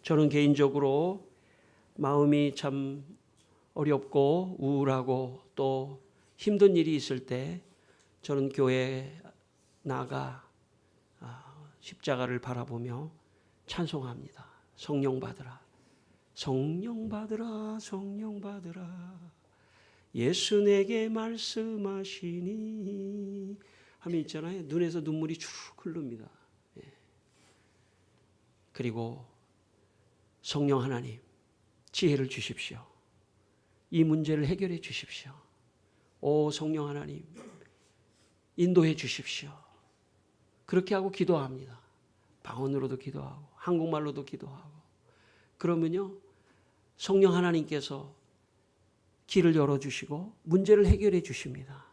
저는 개인적으로 마음이 참 어렵고 우울하고 또 힘든 일이 있을 때 저는 교회에 나가 십자가를 바라보며 찬송합니다. 성령 받으라, 성령 받으라, 성령 받으라. 예수 내게 말씀하시니 하면 있잖아요. 눈에서 눈물이 쭉 흐릅니다. 그리고 성령 하나님 지혜를 주십시오. 이 문제를 해결해 주십시오. 오 성령 하나님 인도해 주십시오. 그렇게 하고 기도합니다. 방언으로도 기도하고 한국말로도 기도하고. 그러면요 성령 하나님께서 길을 열어주시고 문제를 해결해 주십니다.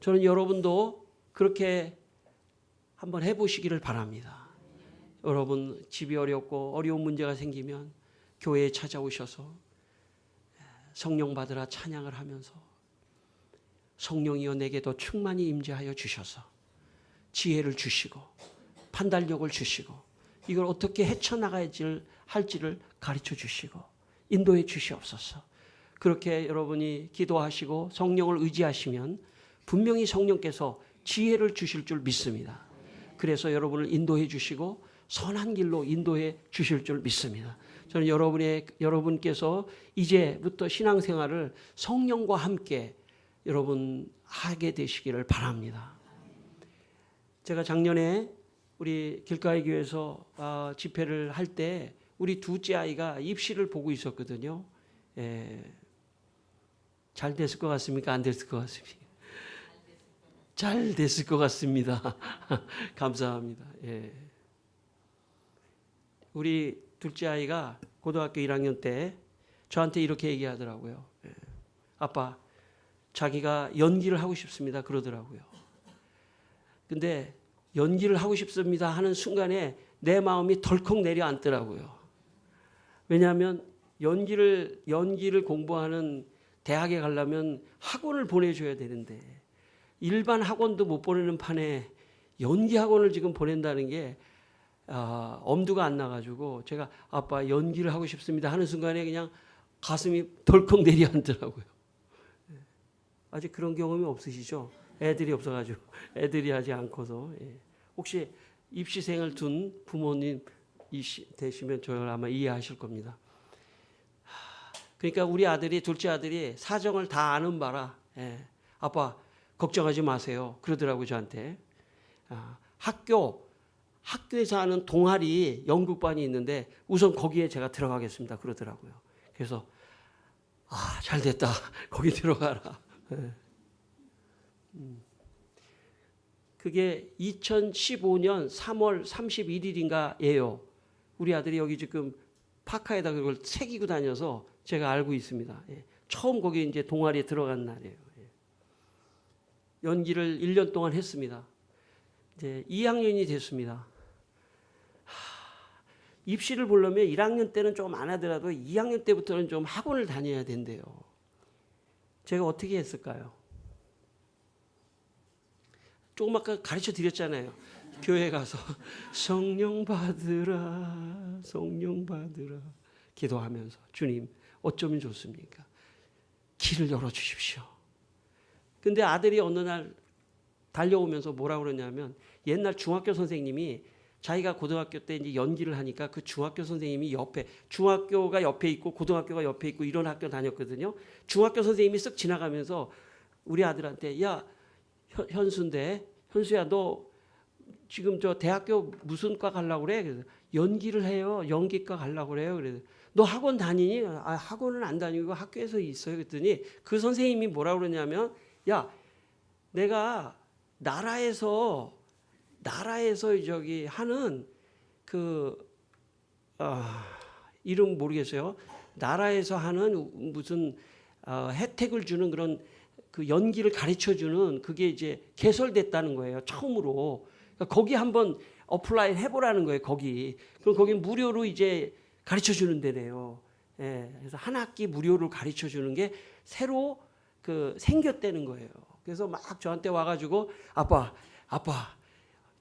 저는 여러분도 그렇게 한번 해보시기를 바랍니다. 여러분 집이 어렵고 어려운 문제가 생기면 교회에 찾아오셔서 성령 받으라 찬양을 하면서 성령이여 내게 더 충만히 임재하여 주셔서 지혜를 주시고 판단력을 주시고 이걸 어떻게 헤쳐나가야 할지를 가르쳐 주시고 인도해 주시옵소서. 그렇게 여러분이 기도하시고 성령을 의지하시면 분명히 성령께서 지혜를 주실 줄 믿습니다. 그래서 여러분을 인도해 주시고 선한 길로 인도해 주실 줄 믿습니다. 저는 여러분께서 이제부터 신앙생활을 성령과 함께 여러분 하게 되시기를 바랍니다. 제가 작년에 우리 길가의 교회에서 집회를 할 때 우리 둘째 아이가 입시를 보고 있었거든요. 잘 됐을 것 같습니까? 안 됐을 것 같습니까? 잘 됐을 것 같습니다. 감사합니다. 우리 둘째 아이가 고등학교 1학년 때 저한테 이렇게 얘기하더라고요. 아빠, 자기가 연기를 하고 싶습니다. 그러더라고요. 근데 연기를 하고 싶습니다 하는 순간에 내 마음이 덜컥 내려앉더라고요. 왜냐하면 연기를 공부하는 대학에 가려면 학원을 보내줘야 되는데 일반 학원도 못 보내는 판에 연기 학원을 지금 보낸다는 게 엄두가 안 나가지고 제가 아빠 연기를 하고 싶습니다 하는 순간에 그냥 가슴이 덜컥 내려앉더라고요. 아직 그런 경험이 없으시죠? 애들이 없어가지고 애들이 하지 않고서. 혹시 입시생을 둔 부모님 되시면 저를 아마 이해하실 겁니다. 그러니까 우리 아들이 둘째 아들이 사정을 다 아는 바라 아빠 걱정하지 마세요 그러더라고요 저한테. 학교에서 하는 동아리 연극반이 있는데 우선 거기에 제가 들어가겠습니다 그러더라고요. 그래서 잘 됐다 거기 들어가라. 그게 2015년 3월 31일인가예요. 우리 아들이 여기 지금 파카에다 그걸 새기고 다녀서 제가 알고 있습니다. 처음 거기 이제 동아리에 들어간 날이에요. 연기를 1년 동안 했습니다. 이제 2학년이 됐습니다. 입시를 보려면 1학년 때는 좀 안 하더라도 2학년 때부터는 좀 학원을 다녀야 된대요. 제가 어떻게 했을까요? 조금 아까 가르쳐 드렸잖아요. 교회 가서 성령 받으라, 성령 받으라 기도하면서 주님 어쩌면 좋습니까? 길을 열어주십시오. 근데 아들이 어느 날 달려오면서 뭐라고 그러냐면 옛날 중학교 선생님이 자기가 고등학교 때 이제 연기를 하니까 그 중학교 선생님이 중학교가 옆에 있고 고등학교가 옆에 있고 이런 학교 다녔거든요. 중학교 선생님이 쓱 지나가면서 우리 아들한테 야 현수야 너 지금 저 대학교 무슨 과 가려고 그래? 그래서 연기를 해요. 연기과 가려고 그래요. 그래서 너 학원 다니니? 학원은 안 다니고 학교에서 있어요. 그랬더니 그 선생님이 뭐라고 그러냐면 야 내가 나라에서 저기 하는 이름 모르겠어요. 나라에서 하는 무슨 혜택을 주는 그런 그 연기를 가르쳐 주는 그게 이제 개설됐다는 거예요. 처음으로. 그러니까 거기 한번 어플라이 해보라는 거예요. 그럼 거기 무료로 이제 가르쳐 주는 데래요. 그래서 한 학기 무료로 가르쳐 주는 게 새로 생겼다는 거예요. 그래서 막 저한테 와가지고 아빠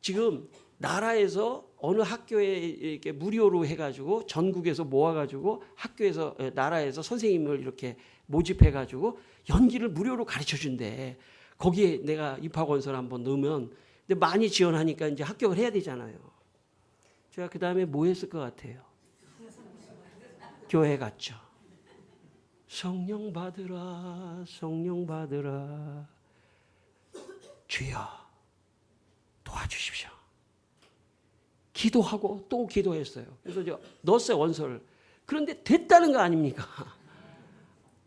지금 나라에서 어느 학교에 이렇게 무료로 해가지고 전국에서 모아가지고 학교에서 나라에서 선생님을 이렇게 모집해가지고 연기를 무료로 가르쳐 준대. 거기에 내가 입학원서를 한번 넣으면, 근데 많이 지원하니까 이제 합격을 해야 되잖아요. 제가 그 다음에 뭐 했을 것 같아요? 교회 갔죠. 성령 받으라, 성령 받으라. 주여 도와주십시오. 기도하고 또 기도했어요. 그래서 저 넣었어요, 원서를. 그런데 됐다는 거 아닙니까?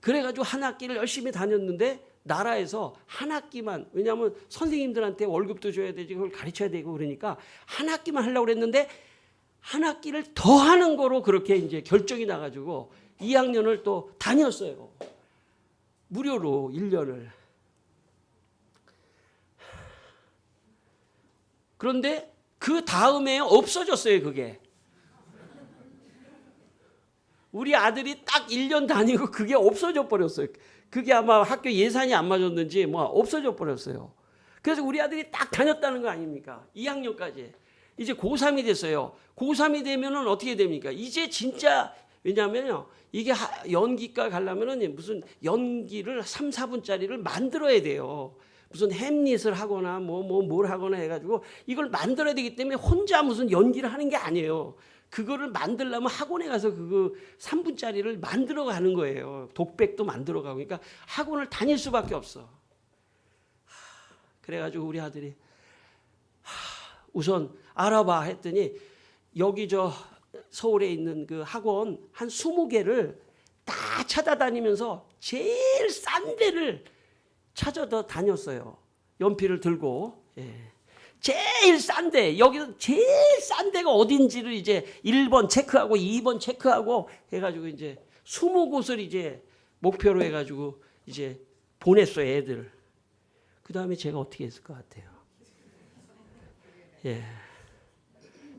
그래가지고 한 학기를 열심히 다녔는데 나라에서 한 학기만, 왜냐하면 선생님들한테 월급도 줘야 되지, 그걸 가르쳐야 되고 그러니까 한 학기만 하려고 그랬는데 한 학기를 더 하는 거로 그렇게 이제 결정이 나가지고 2학년을 또 다녔어요. 무료로 1년을. 그런데 그 다음에 없어졌어요, 그게. 우리 아들이 딱 1년 다니고 그게 없어져 버렸어요. 그게 아마 학교 예산이 안 맞았는지 뭐 없어져 버렸어요. 그래서 우리 아들이 딱 다녔다는 거 아닙니까? 2학년까지. 이제 고3이 됐어요. 고3이 되면은 어떻게 됩니까? 이제 진짜, 왜냐면요, 이게 연기과 가려면은 무슨 연기를 3, 4분짜리를 만들어야 돼요. 무슨 햄릿을 하거나 뭘 하거나 해가지고 이걸 만들어야 되기 때문에 혼자 무슨 연기를 하는 게 아니에요. 그거를 만들려면 학원에 가서 그거 3분짜리를 만들어 가는 거예요. 독백도 만들어 가고. 그러니까 학원을 다닐 수밖에 없어. 그래가지고 우리 아들이 우선 알아봐 했더니 여기 저 서울에 있는 그 학원 한 20개를 다 찾아다니면서 제일 싼 데를 찾아다 다녔어요. 연필을 들고. 예. 제일 싼데, 여기서 제일 싼 데가 어딘지를 이제 1번 체크하고 2번 체크하고 해가지고 이제 20곳을 이제 목표로 해가지고 이제 보냈어요, 애들. 그 다음에 제가 어떻게 했을 것 같아요? 예.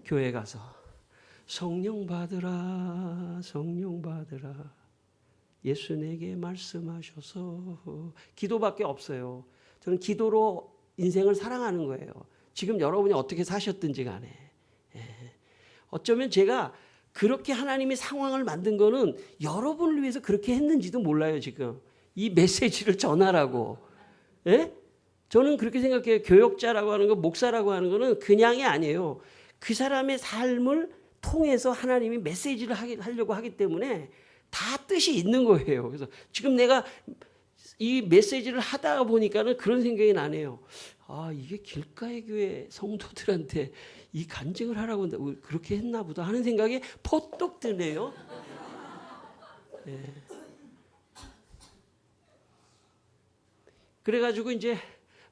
교회 가서 성령 받으라, 성령 받으라. 예수 내게 말씀하셔서. 기도밖에 없어요. 저는 기도로 인생을 사랑하는 거예요. 지금 여러분이 어떻게 사셨든지 간에. 예. 어쩌면 제가 그렇게 하나님이 상황을 만든 거는 여러분을 위해서 그렇게 했는지도 몰라요, 지금. 이 메시지를 전하라고. 예? 저는 그렇게 생각해요. 교역자라고 하는 거, 목사라고 하는 거는 그냥이 아니에요. 그 사람의 삶을 통해서 하나님이 메시지를 하려고 하기 때문에 다 뜻이 있는 거예요. 그래서 지금 내가 이 메시지를 하다 보니까는 그런 생각이 나네요. 아, 이게 길가의 교회 성도들한테 이 간증을 하라고 그렇게 했나 보다 하는 생각이 퍼뜩 드네요. 네. 그래가지고 이제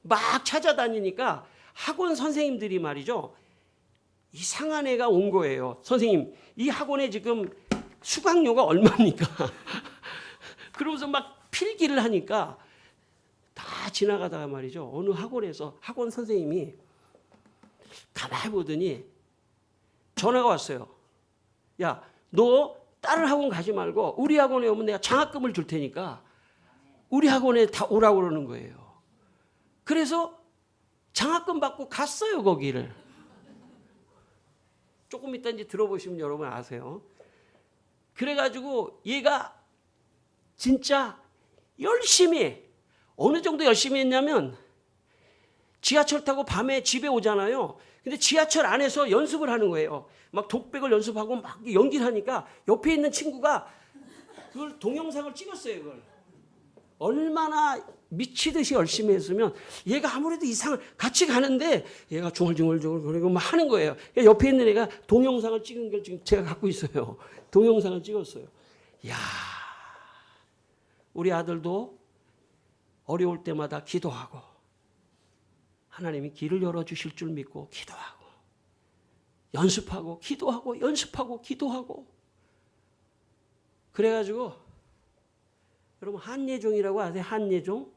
막 찾아다니니까 학원 선생님들이 말이죠. 이상한 애가 온 거예요. 선생님, 이 학원에 지금 수강료가 얼마입니까? 그러면서 막 필기를 하니까 다 지나가다가 말이죠. 어느 학원에서 학원 선생님이 가만히 보더니 전화가 왔어요. 야, 너 다른 학원 가지 말고 우리 학원에 오면 내가 장학금을 줄 테니까 우리 학원에 다 오라고 그러는 거예요. 그래서 장학금 받고 갔어요, 거기를. 조금 이따 이제 들어보시면 여러분 아세요. 그래가지고 얘가 진짜 열심히, 어느 정도 열심히 했냐면 지하철 타고 밤에 집에 오잖아요. 근데 지하철 안에서 연습을 하는 거예요. 막 독백을 연습하고 막 연기를 하니까 옆에 있는 친구가 그걸 동영상을 찍었어요, 그걸. 얼마나 미치듯이 열심히 했으면 얘가 아무래도 이상을 같이 가는데 얘가 중얼중얼 그러고 막 하는 거예요. 옆에 있는 애가 동영상을 찍은 걸 지금 제가 갖고 있어요. 동영상을 찍었어요. 야, 우리 아들도 어려울 때마다 기도하고 하나님이 길을 열어주실 줄 믿고 기도하고 연습하고 기도하고 연습하고 기도하고 그래가지고 여러분 한예종이라고 아세요? 한예종?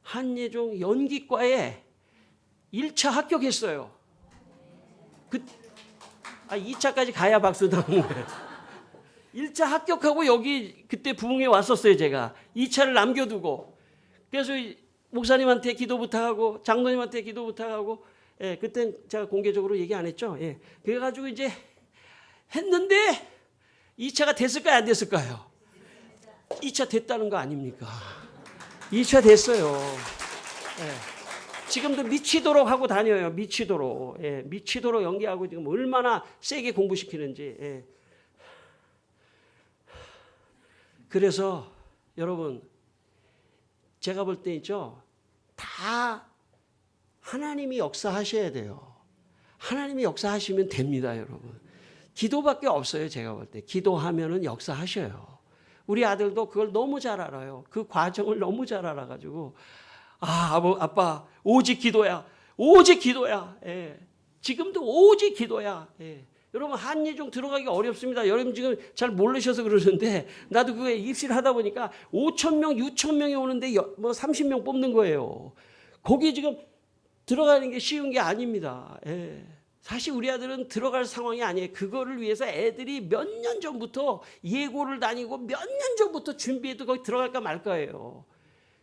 한예종 연기과에 1차 합격했어요. 2차까지 가야 박수 나오는 거예요. 1차 합격하고 여기 그때 부흥에 왔었어요, 제가. 2차를 남겨두고. 그래서 목사님한테 기도 부탁하고 장로님한테 기도 부탁하고 예, 그때 제가 공개적으로 얘기 안 했죠. 예. 그래가지고 이제 했는데 2차가 됐을까요? 안 됐을까요? 2차 됐다는 거 아닙니까? 2차 됐어요. 예. 지금도 미치도록 하고 다녀요. 미치도록. 예. 미치도록 연기하고 지금 얼마나 세게 공부시키는지. 예. 그래서 여러분, 제가 볼 때 있죠. 다 하나님이 역사하셔야 돼요. 하나님이 역사하시면 됩니다, 여러분. 기도밖에 없어요, 제가 볼 때. 기도하면은 역사하셔요. 우리 아들도 그걸 너무 잘 알아요. 그 과정을 너무 잘 알아가지고, 아빠, 오직 기도야. 오직 기도야. 예. 지금도 오직 기도야. 예. 여러분, 한예종 들어가기가 어렵습니다. 여러분 지금 잘 모르셔서 그러는데, 나도 그거 입시를 하다 보니까 5,000명, 6,000명이 오는데 뭐 30명 뽑는 거예요. 거기 지금 들어가는 게 쉬운 게 아닙니다. 예. 사실 우리 아들은 들어갈 상황이 아니에요. 그거를 위해서 애들이 몇 년 전부터 예고를 다니고 몇 년 전부터 준비해도 거기 들어갈까 말까예요.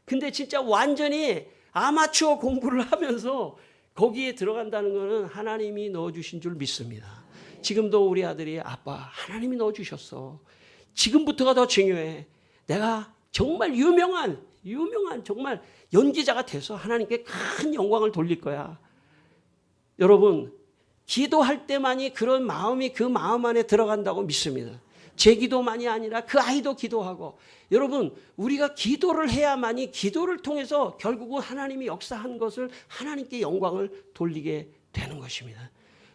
근데 진짜 완전히 아마추어 공부를 하면서 거기에 들어간다는 것은 하나님이 넣어주신 줄 믿습니다. 지금도 우리 아들이 아빠 하나님이 넣어주셨어. 지금부터가 더 중요해. 내가 정말 유명한 정말 연기자가 돼서 하나님께 큰 영광을 돌릴 거야. 여러분 기도할 때만이 그런 마음이 그 마음 안에 들어간다고 믿습니다. 제 기도만이 아니라 그 아이도 기도하고 여러분 우리가 기도를 해야만이 기도를 통해서 결국은 하나님이 역사한 것을 하나님께 영광을 돌리게 되는 것입니다.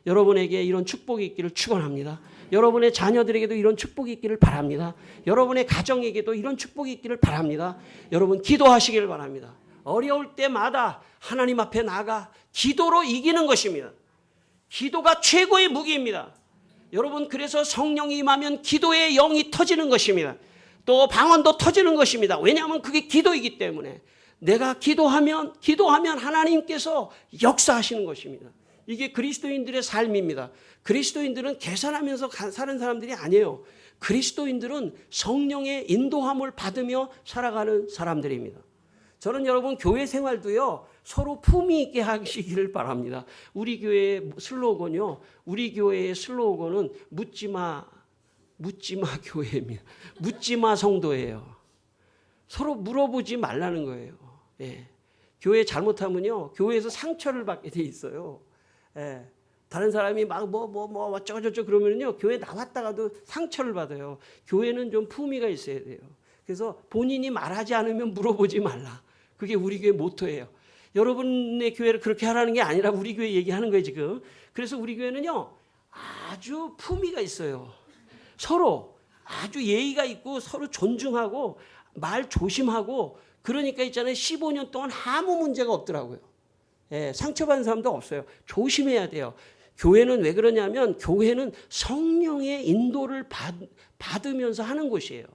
여러분에게 이런 축복이 있기를 축원합니다. 여러분의 자녀들에게도 이런 축복이 있기를 바랍니다. 여러분의 가정에게도 이런 축복이 있기를 바랍니다. 여러분 기도하시기를 바랍니다. 어려울 때마다 하나님 앞에 나가 기도로 이기는 것입니다. 기도가 최고의 무기입니다. 여러분 그래서 성령이 임하면 기도의 영이 터지는 것입니다. 또 방언도 터지는 것입니다. 왜냐하면 그게 기도이기 때문에 내가 기도하면 하나님께서 역사하시는 것입니다. 이게 그리스도인들의 삶입니다. 그리스도인들은 계산하면서 사는 사람들이 아니에요. 그리스도인들은 성령의 인도함을 받으며 살아가는 사람들입니다. 저는 여러분 교회 생활도요 서로 품위 있게 하시기를 바랍니다. 우리 교회의 슬로건요, 우리 교회의 슬로건은 묻지마 교회입니다. 묻지마 성도예요. 서로 물어보지 말라는 거예요. 예. 교회 잘못하면요 교회에서 상처를 받게 돼 있어요. 예. 다른 사람이 막 어쩌고저쩌고 그러면요 교회 나왔다가도 상처를 받아요. 교회는 좀 품위가 있어야 돼요. 그래서 본인이 말하지 않으면 물어보지 말라. 그게 우리 교회 모토예요. 여러분의 교회를 그렇게 하라는 게 아니라 우리 교회 얘기하는 거예요 지금. 그래서 우리 교회는요 아주 품위가 있어요. 서로 아주 예의가 있고 서로 존중하고 말 조심하고 그러니까 있잖아요 15년 동안 아무 문제가 없더라고요. 예, 상처받은 사람도 없어요. 조심해야 돼요. 교회는 왜 그러냐면 교회는 성령의 인도를 받으면서 하는 곳이에요.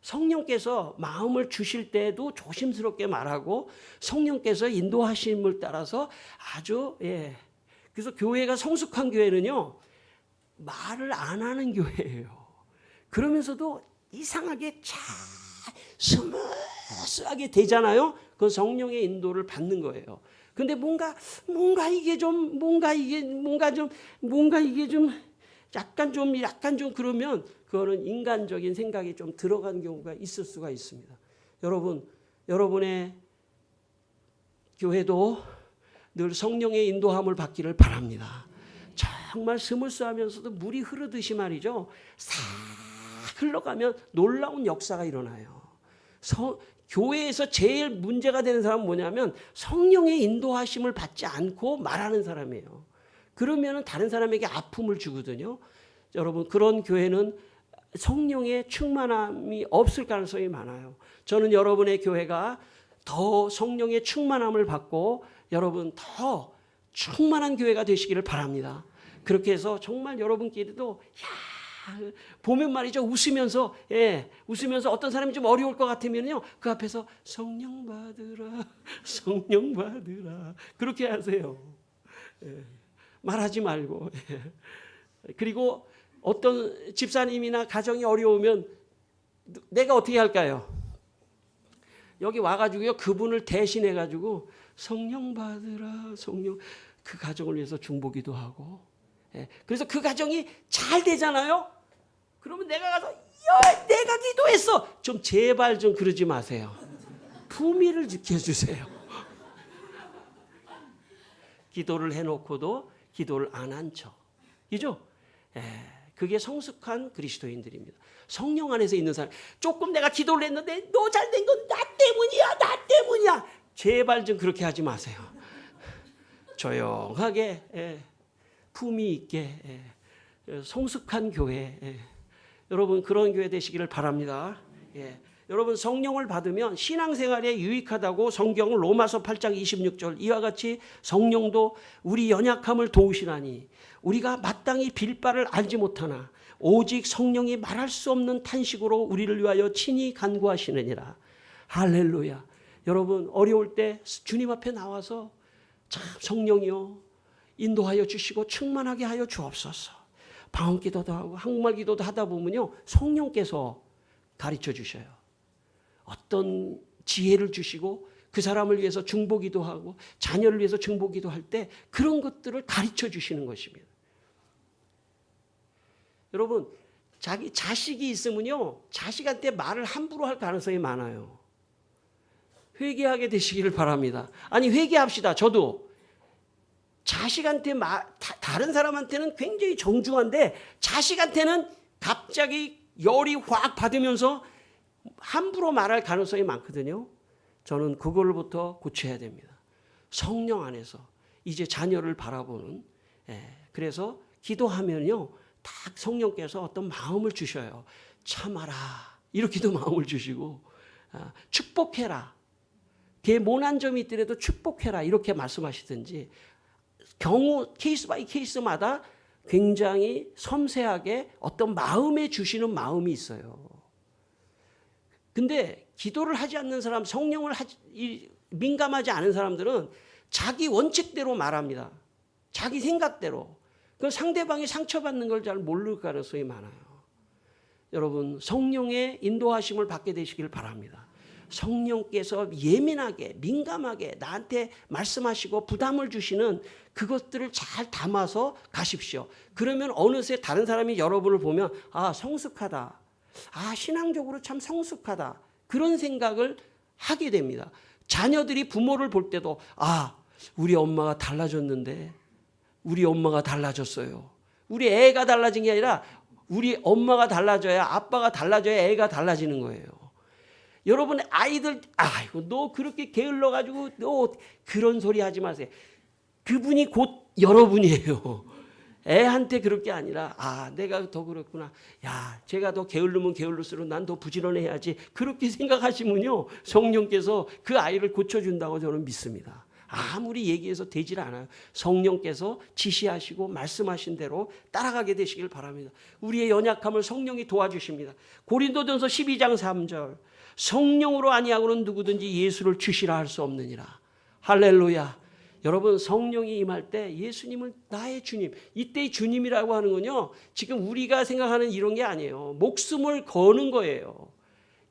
성령께서 마음을 주실 때도 조심스럽게 말하고 성령께서 인도하심을 따라서 아주 그래서 교회가 성숙한 교회는요 말을 안 하는 교회예요. 그러면서도 이상하게 잘 스무스하게 되잖아요. 그건 성령의 인도를 받는 거예요. 근데 뭔가 이게 좀 약간 좀 그러면 그거는 인간적인 생각이 좀 들어간 경우가 있을 수가 있습니다. 여러분의 교회도 늘 성령의 인도함을 받기를 바랍니다. 정말 스무스하면서도 물이 흐르듯이 말이죠. 싹 흘러가면 놀라운 역사가 일어나요. 교회에서 제일 문제가 되는 사람은 뭐냐면 성령의 인도하심을 받지 않고 말하는 사람이에요. 그러면 다른 사람에게 아픔을 주거든요. 여러분 그런 교회는 성령의 충만함이 없을 가능성이 많아요. 저는 여러분의 교회가 더 성령의 충만함을 받고 여러분 더 충만한 교회가 되시기를 바랍니다. 그렇게 해서 정말 여러분끼리도 보면 말이죠 웃으면서 어떤 사람이 좀 어려울 것 같으면요 그 앞에서 성령 받으라 그렇게 하세요. 말하지 말고. 그리고 어떤 집사님이나 가정이 어려우면 내가 어떻게 할까요? 여기 와가지고요 그분을 대신해가지고 성령 받으라 성령. 그 가정을 위해서 중보기도 하고, 그래서 그 가정이 잘 되잖아요. 그러면 내가 가서 야, 내가 기도했어. 좀 제발 좀 그러지 마세요. 품위를 지켜주세요. 기도를 해놓고도 기도를 안 한 척. 이죠? 그게 성숙한 그리스도인들입니다. 성령 안에서 있는 사람. 조금 내가 기도를 했는데 너 잘된 건 나 때문이야. 나 때문이야. 제발 좀 그렇게 하지 마세요. 조용하게 품위 있게 성숙한 교회. 여러분 그런 교회 되시기를 바랍니다. 여러분 성령을 받으면 신앙생활에 유익하다고 성경은 로마서 8장 26절 이와 같이 성령도 우리 연약함을 도우시나니 우리가 마땅히 빌 바를 알지 못하나 오직 성령이 말할 수 없는 탄식으로 우리를 위하여 친히 간구하시느니라. 할렐루야. 여러분 어려울 때 주님 앞에 나와서 참 성령이요 인도하여 주시고 충만하게 하여 주옵소서. 방언 기도도 하고 한국말 기도도 하다 보면요 성령께서 가르쳐 주셔요. 어떤 지혜를 주시고 그 사람을 위해서 중보기도 하고 자녀를 위해서 중보기도 할 때 그런 것들을 가르쳐 주시는 것입니다. 여러분 자기 자식이 있으면요 자식한테 말을 함부로 할 가능성이 많아요. 회개하게 되시기를 바랍니다. 아니 회개합시다. 저도 자식한테 다른 사람한테는 굉장히 정중한데 자식한테는 갑자기 열이 확 받으면서 함부로 말할 가능성이 많거든요. 저는 그걸부터 고쳐야 됩니다. 성령 안에서 이제 자녀를 바라보는 그래서 기도하면요 딱 성령께서 어떤 마음을 주셔요. 참아라 이렇게도 마음을 주시고 축복해라. 걔 모난 점이 있더라도 축복해라 이렇게 말씀하시든지 경우 케이스 바이 케이스마다 굉장히 섬세하게 어떤 마음에 주시는 마음이 있어요. 근데 기도를 하지 않는 사람, 성령을 민감하지 않은 사람들은 자기 원칙대로 말합니다. 자기 생각대로. 그 상대방이 상처받는 걸 잘 모를 가능성이 많아요. 여러분 성령의 인도하심을 받게 되시길 바랍니다. 성령께서 예민하게 민감하게 나한테 말씀하시고 부담을 주시는 그것들을 잘 담아서 가십시오. 그러면 어느새 다른 사람이 여러분을 보면 아 성숙하다. 아 신앙적으로 참 성숙하다. 그런 생각을 하게 됩니다. 자녀들이 부모를 볼 때도 아 우리 엄마가 달라졌는데 우리 엄마가 달라졌어요. 우리 애가 달라진 게 아니라 우리 엄마가 달라져야 아빠가 달라져야 애가 달라지는 거예요. 여러분 아이들 아이고 너 그렇게 게을러가지고 너 그런 소리 하지 마세요. 그분이 곧 여러분이에요. 애한테 그럴 게 아니라 아 내가 더 그렇구나. 야 제가 더 게을르면 게을를수록 난 더 부지런해야지. 그렇게 생각하시면요 성령께서 그 아이를 고쳐준다고 저는 믿습니다. 아무리 얘기해서 되질 않아요. 성령께서 지시하시고 말씀하신 대로 따라가게 되시길 바랍니다. 우리의 연약함을 성령이 도와주십니다. 고린도전서 12장 3절 성령으로 아니하고는 누구든지 예수를 주시라 할 수 없느니라. 할렐루야. 여러분 성령이 임할 때 예수님을 나의 주님, 이때의 주님이라고 하는 건요 지금 우리가 생각하는 이런 게 아니에요. 목숨을 거는 거예요.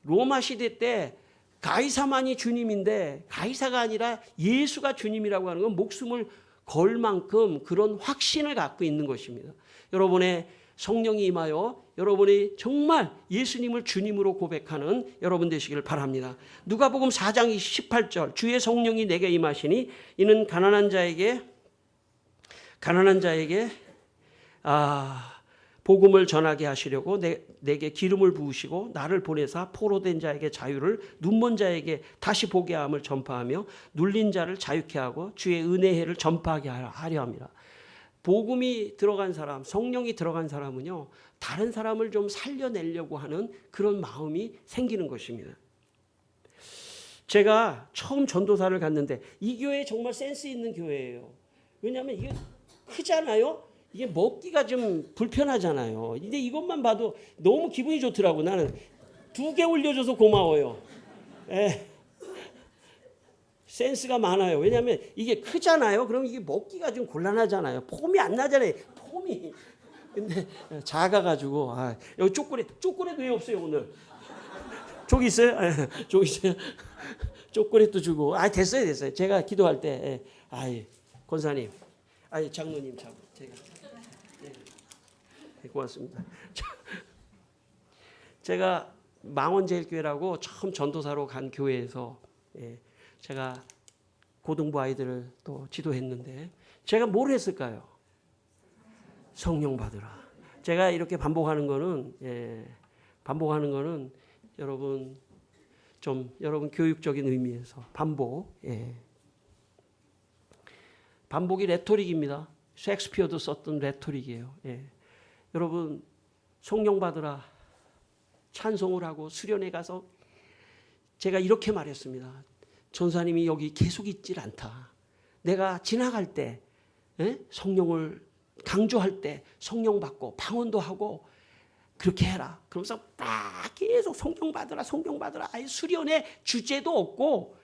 로마 시대 때 가이사만이 주님인데 가이사가 아니라 예수가 주님이라고 하는 건 목숨을 걸 만큼 그런 확신을 갖고 있는 것입니다. 여러분의 성령이 임하여 여러분이 정말 예수님을 주님으로 고백하는 여러분 되시기를 바랍니다. 누가복음 4장 18절 주의 성령이 내게 임하시니 이는 가난한 자에게 복음을 전하게 하시려고 내게 기름을 부으시고 나를 보내사 포로된 자에게 자유를 눈먼 자에게 다시 보게 함을 전파하며 눌린 자를 자유케 하고 주의 은혜를 전파하게 하려 합니다. 복음이 들어간 사람, 성령이 들어간 사람은요 다른 사람을 좀 살려내려고 하는 그런 마음이 생기는 것입니다. 제가 처음 전도사를 갔는데 이 교회 정말 센스 있는 교회예요. 왜냐하면 이게 크잖아요. 이게 먹기가 좀 불편하잖아요. 근데 이것만 봐도 너무 기분이 좋더라고. 나는 2개 올려줘서 고마워요. 센스가 많아요. 왜냐하면 이게 크잖아요. 그럼 이게 먹기가 좀 곤란하잖아요. 폼이 안 나잖아요. 폼이. 근데 작아가지고 여기 초콜릿 왜 없어요 오늘? 저기 있어요? 저기 있어요. 초콜릿도 주고. 됐어요. 제가 기도할 때 권사님 아니 장로님 제가 네. 네, 고맙습니다. 제가 망원제일교회라고 처음 전도사로 간 교회에서 제가 고등부 아이들을 또 지도했는데 제가 뭘 했을까요? 성령 받으라. 제가 이렇게 반복하는 거는 여러분 좀 여러분 교육적인 의미에서 반복이 레토릭입니다. 셰익스피어도 썼던 레토릭이에요. 여러분 성령 받으라 찬송을 하고 수련회 가서 제가 이렇게 말했습니다. 전사님이 여기 계속 있질 않다. 내가 지나갈 때 성령을 강조할 때 성령 받고 방언도 하고 그렇게 해라. 그러면서 딱 계속 성령 받으라 성령 받으라. 아예 수련회 주제도 없고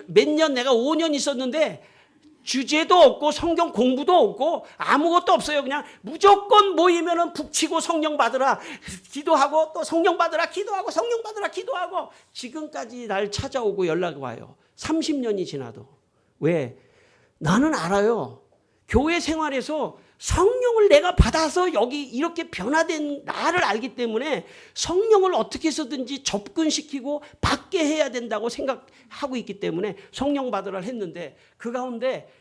몇 년 내가 5년 있었는데 주제도 없고 성경 공부도 없고 아무것도 없어요. 그냥 무조건 모이면은 북치고 성령 받으라 기도하고 또 성령 받으라 기도하고 성령 받으라 기도하고 지금까지 날 찾아오고 연락이 와요. 30년이 지나도. 왜? 나는 알아요. 교회 생활에서 성령을 내가 받아서 여기 이렇게 변화된 나를 알기 때문에 성령을 어떻게 해서든지 접근시키고 받게 해야 된다고 생각하고 있기 때문에 성령 받으라 했는데 그 가운데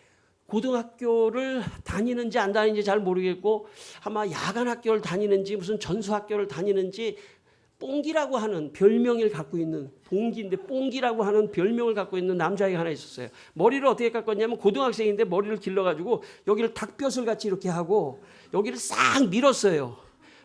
고등학교를 다니는지 안 다니는지 잘 모르겠고 아마 야간 학교를 다니는지 무슨 전수학교를 다니는지 뽕기라고 하는 별명을 갖고 있는 동기인데 뽕기라고 하는 별명을 갖고 있는 남자애가 하나 있었어요. 머리를 어떻게 깎았냐면 고등학생인데 머리를 길러가지고 여기를 닭뼈슬 같이 이렇게 하고 여기를 싹 밀었어요.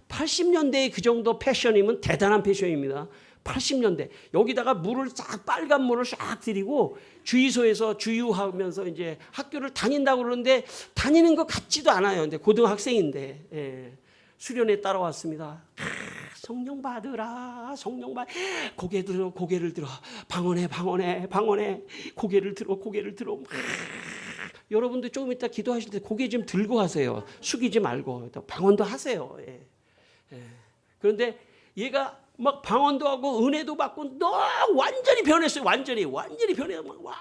80년대에 그 정도 패션이면 대단한 패션입니다. 80년대 여기다가 물을 싹 빨간 물을 싹 들이고 주유소에서 주유하면서 이제 학교를 다닌다고 그러는데 다니는 것 같지도 않아요. 근데 고등학생인데 수련회 따라왔습니다. 성령 받으라 성령 받 고개를 들어 방언해 고개를 들어 여러분도 조금 이따 기도하실 때 고개 좀 들고 하세요. 숙이지 말고 방언도 하세요. 그런데 얘가 막 방언도 하고 은혜도 받고 너 완전히 변했어요. 완전히 변해. 와,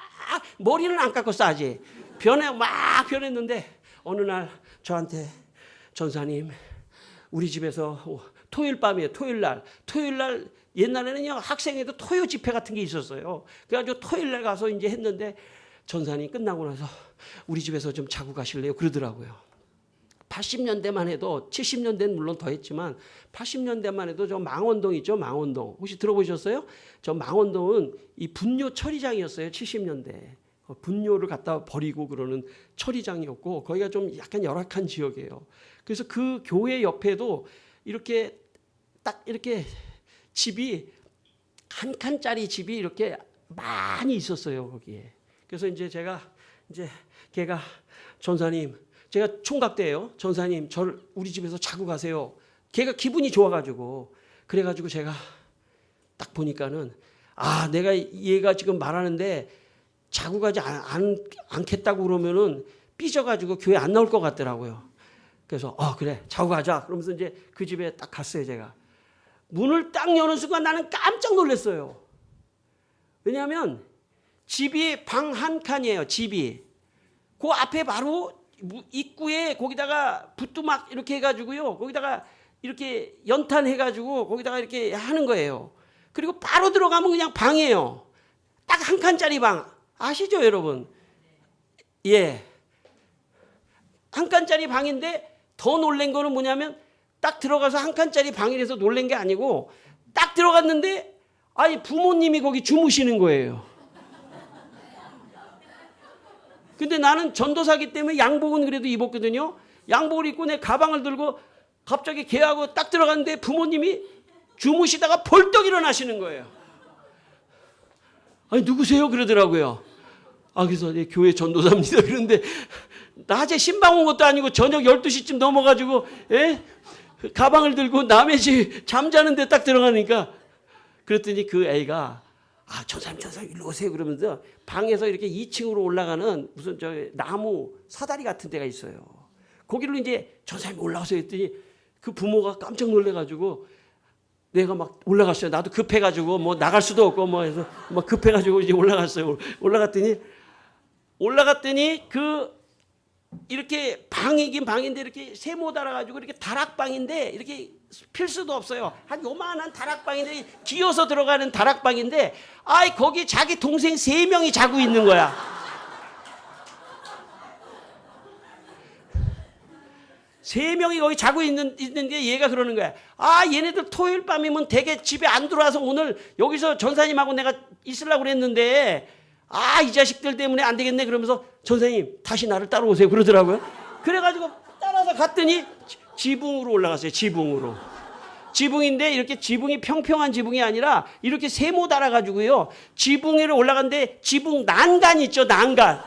머리는 안 깎았어 아직. 막 변했는데 어느 날 저한테 전사님 우리 집에서 토요일 밤이에요. 토요일 날 옛날에는요 학생회도 토요 집회 같은 게 있었어요. 그래가지고 토요일 날 가서 이제 했는데 전사님 끝나고 나서 우리 집에서 좀 자고 가실래요? 그러더라고요. 80년대만 해도 70년대는 물론 더 했지만 80년대만 해도 저 망원동 있죠. 망원동 혹시 들어보셨어요? 저 망원동은 이 분뇨 처리장이었어요. 70년대 분뇨를 갖다 버리고 그러는 처리장이었고 거기가 좀 약간 열악한 지역이에요. 그래서 그 교회 옆에도 이렇게 딱 이렇게 집이 한 칸짜리 집이 이렇게 많이 있었어요. 거기에. 그래서 이제 걔가 전사님 제가 총각대예요. 전사님 저를 우리 집에서 자고 가세요. 걔가 기분이 좋아가지고 그래가지고 제가 딱 보니까는 내가 얘가 지금 말하는데 자고 가지 않겠다고 그러면은 삐져가지고 교회 안 나올 것 같더라고요. 그래서 그래 자고 가자. 그러면서 이제 그 집에 딱 갔어요. 제가 문을 딱 여는 순간 나는 깜짝 놀랐어요. 왜냐하면 집이 방 한 칸이에요. 집이 그 앞에 바로 입구에 거기다가 붓도막 이렇게 해가지고요. 거기다가 이렇게 연탄해가지고 거기다가 이렇게 하는 거예요. 그리고 바로 들어가면 그냥 방이에요. 딱 한 칸짜리 방 아시죠, 여러분? 예, 한 칸짜리 방인데 더 놀란 거는 뭐냐면 딱 들어가서 한 칸짜리 방이라서 놀란 게 아니고 딱 들어갔는데 부모님이 거기 주무시는 거예요. 근데 나는 전도사기 때문에 양복은 그래도 입었거든요. 양복을 입고 내 가방을 들고 갑자기 걔하고 딱 들어갔는데 부모님이 주무시다가 벌떡 일어나시는 거예요. 누구세요? 그러더라고요. 그래서 교회 전도사입니다. 그런데 낮에 신방 온 것도 아니고 저녁 12시쯤 넘어가지고 가방을 들고 남의 집 잠자는데 딱 들어가니까 그랬더니 그 애가 전사님 일로 오세요 그러면서 방에서 이렇게 2층으로 올라가는 무슨 나무 사다리 같은 데가 있어요. 거기로 이제 전사님 올라오세요 했더니 그 부모가 깜짝 놀래가지고 내가 막 올라갔어요. 나도 급해가지고 뭐 나갈 수도 없고 뭐 해서 막 급해가지고 이제 올라갔어요. 올라갔더니 그 이렇게 방이긴 방인데 이렇게 세모 달아가지고 이렇게 다락방인데 이렇게 필수도 없어요. 한 요만한 다락방인데 기어서 들어가는 다락방인데 아이 거기 자기 동생 3명이 자고 있는 거야. 세 명이 거기 자고 있는데 얘가 그러는 거야. 아, 얘네들 토요일 밤이면 되게 집에 안 들어와서 오늘 여기서 전사님하고 내가 있으려고 그랬는데 아, 이 자식들 때문에 안 되겠네. 그러면서 전사님 다시 나를 따라오세요. 그러더라고요. 그래가지고 따라서 갔더니 지붕으로 올라갔어요. 지붕으로. 지붕인데 이렇게 지붕이 평평한 지붕이 아니라 이렇게 세모 달아가지고요. 지붕 위로 올라갔는데 지붕 난간 있죠. 난간.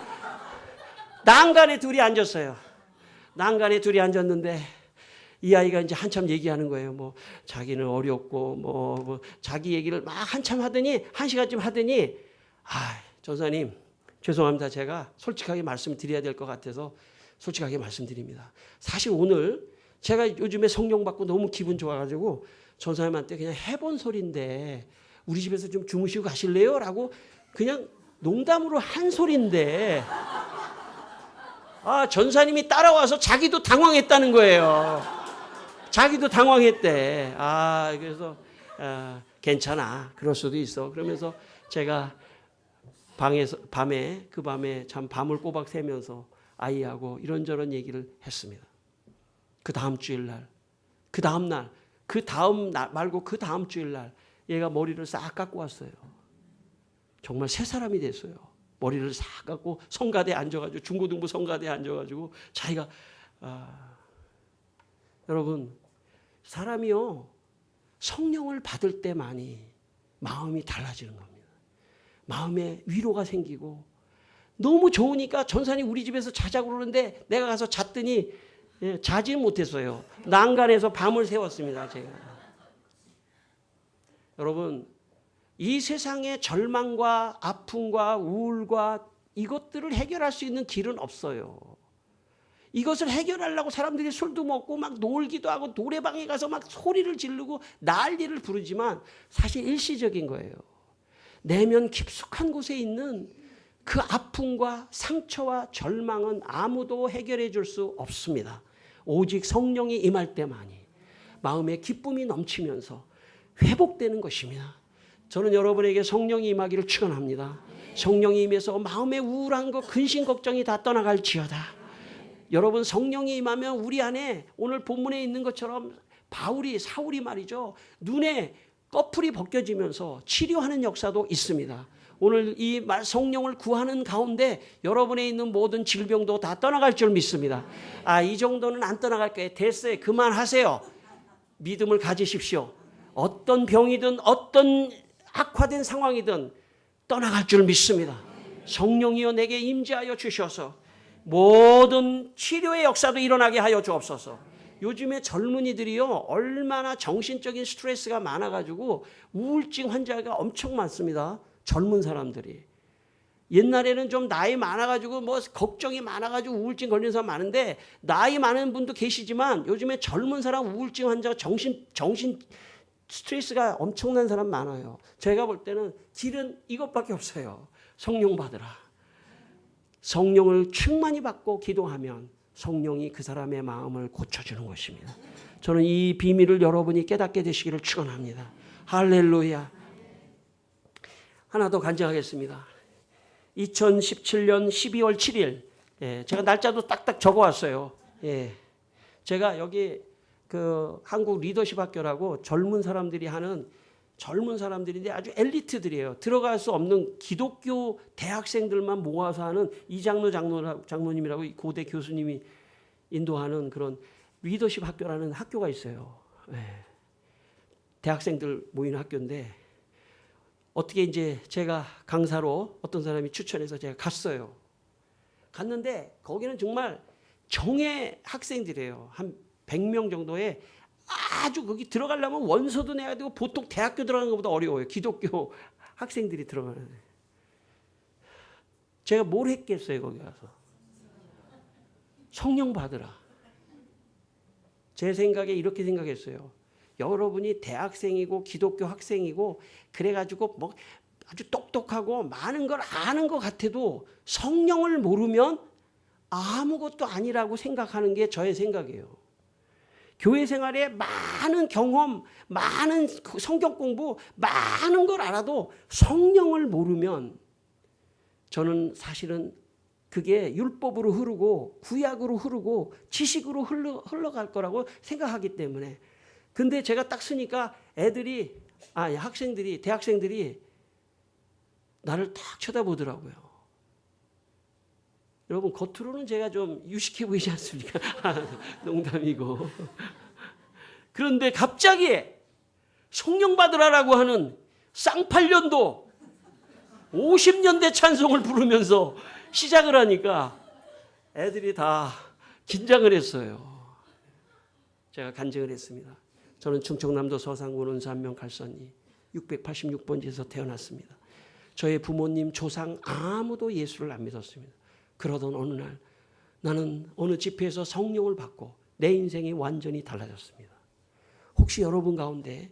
난간에 둘이 앉았어요. 난간에 둘이 앉았는데 이 아이가 이제 한참 얘기하는 거예요. 뭐 자기는 어렵고 뭐 자기 얘기를 막 한참 하더니 1시간쯤 하더니 아, 전사님 죄송합니다. 제가 솔직하게 말씀드려야 될 것 같아서 솔직하게 말씀드립니다. 사실 오늘 제가 요즘에 성령 받고 너무 기분 좋아가지고 전사님한테 그냥 해본 소리인데 우리 집에서 좀 주무시고 가실래요? 라고 그냥 농담으로 한 소리인데 아, 전사님이 따라와서 자기도 당황했다는 거예요. 자기도 당황했대. 아, 그래서 괜찮아. 그럴 수도 있어. 그러면서 제가 그 밤에 참 밤을 꼬박 새면서 아이하고 이런저런 얘기를 했습니다. 그 다음 주일날, 그 다음 날 말고 그 다음 주일날 얘가 머리를 싹 깎고 왔어요. 정말 새 사람이 됐어요. 머리를 싹 깎고 성가대에 앉아가지고 중고등부 성가대에 앉아가지고 자기가 여러분 사람이요 성령을 받을 때만이 마음이 달라지는 겁니다. 마음에 위로가 생기고 너무 좋으니까 전사님 우리 집에서 자자고 그러는데 내가 가서 잤더니 자지 못했어요. 난간에서 밤을 새웠습니다. 제가. 여러분 이 세상의 절망과 아픔과 우울과 이것들을 해결할 수 있는 길은 없어요. 이것을 해결하려고 사람들이 술도 먹고 막 놀기도 하고 노래방에 가서 막 소리를 지르고 난리를 부르지만 사실 일시적인 거예요. 내면 깊숙한 곳에 있는 그 아픔과 상처와 절망은 아무도 해결해 줄 수 없습니다. 오직 성령이 임할 때만이 마음에 기쁨이 넘치면서 회복되는 것입니다. 저는 여러분에게 성령이 임하기를 축원합니다. 성령이 임해서 마음의 우울한 것, 근심 걱정이 다 떠나갈지어다. 여러분 성령이 임하면 우리 안에 오늘 본문에 있는 것처럼 사울이 말이죠. 눈에 꺼풀이 벗겨지면서 치료하는 역사도 있습니다. 오늘 이 성령을 구하는 가운데 여러분에 있는 모든 질병도 다 떠나갈 줄 믿습니다. 아, 이 정도는 안 떠나갈 거예요. 됐어요. 그만하세요. 믿음을 가지십시오. 어떤 병이든 어떤 악화된 상황이든 떠나갈 줄 믿습니다. 성령이여 내게 임재하여 주셔서 모든 치료의 역사도 일어나게 하여 주옵소서. 요즘에 젊은이들이요 얼마나 정신적인 스트레스가 많아가지고 우울증 환자가 엄청 많습니다. 젊은 사람들이. 옛날에는 좀 나이 많아가지고 뭐 걱정이 많아가지고 우울증 걸리는 사람 많은데 나이 많은 분도 계시지만 요즘에 젊은 사람 우울증 환자가 정신 스트레스가 엄청난 사람 많아요. 제가 볼 때는 길은 이것밖에 없어요. 성령 받으라. 성령을 충만히 받고 기도하면 성령이 그 사람의 마음을 고쳐주는 것입니다. 저는 이 비밀을 여러분이 깨닫게 되시기를 축원합니다. 할렐루야. 하나 더 간증하겠습니다. 2017년 12월 7일 제가 날짜도 딱딱 적어왔어요. 제가 여기 그 한국 리더십 학교라고 젊은 사람들이 하는 젊은 사람들인데 아주 엘리트들이에요. 들어갈 수 없는 기독교 대학생들만 모아서 하는 이장로 장로님이라고 고대 교수님이 인도하는 그런 리더십 학교라는 학교가 있어요. 대학생들 모이는 학교인데 어떻게 이제 제가 강사로 어떤 사람이 추천해서 제가 갔어요. 갔는데 거기는 정말 정예 학생들이에요. 한 100명 정도의 아주 거기 들어가려면 원서도 내야 되고 보통 대학교 들어가는 것보다 어려워요. 기독교 학생들이 들어가는. 제가 뭘 했겠어요 거기 가서. 성령 받으라. 제 생각에 이렇게 생각했어요. 여러분이 대학생이고 기독교 학생이고 그래가지고 뭐 아주 똑똑하고 많은 걸 아는 것 같아도 성령을 모르면 아무것도 아니라고 생각하는 게 저의 생각이에요. 교회 생활에 많은 경험, 많은 성경 공부, 많은 걸 알아도 성령을 모르면 저는 사실은 그게 율법으로 흐르고 구약으로 흐르고 지식으로 흘러갈 거라고 생각하기 때문에. 근데 제가 딱 쓰니까 학생들이, 대학생들이 나를 딱 쳐다보더라고요. 여러분, 겉으로는 제가 좀 유식해 보이지 않습니까? 농담이고. 그런데 갑자기 성령 받으라라고 하는 쌍팔년도 50년대 찬송을 부르면서 시작을 하니까 애들이 다 긴장을 했어요. 제가 간증을 했습니다. 저는 충청남도 서상군 은산면 갈선리 686번지에서 태어났습니다. 저의 부모님, 조상 아무도 예수를 안 믿었습니다. 그러던 어느 날 나는 어느 집회에서 성령을 받고 내 인생이 완전히 달라졌습니다. 혹시 여러분 가운데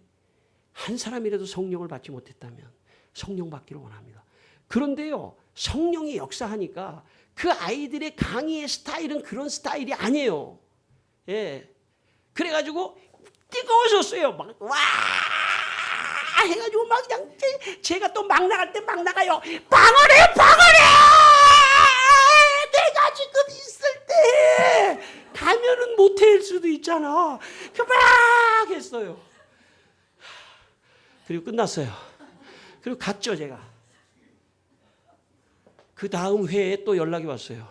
한 사람이라도 성령을 받지 못했다면 성령 받기를 원합니다. 그런데요, 성령이 역사하니까 그 아이들의 강의의 스타일은 그런 스타일이 아니에요. 예. 그래가지고 뜨거워졌어요. 막, 와! 해가지고 막 그냥 제가 또 막 나갈 때 막 나가요. 방언해! 내가 지금 있을 때 가면은 모텔 수도 있잖아. 막 했어요. 그리고 끝났어요. 그리고 갔죠, 제가. 그 다음 회에 또 연락이 왔어요.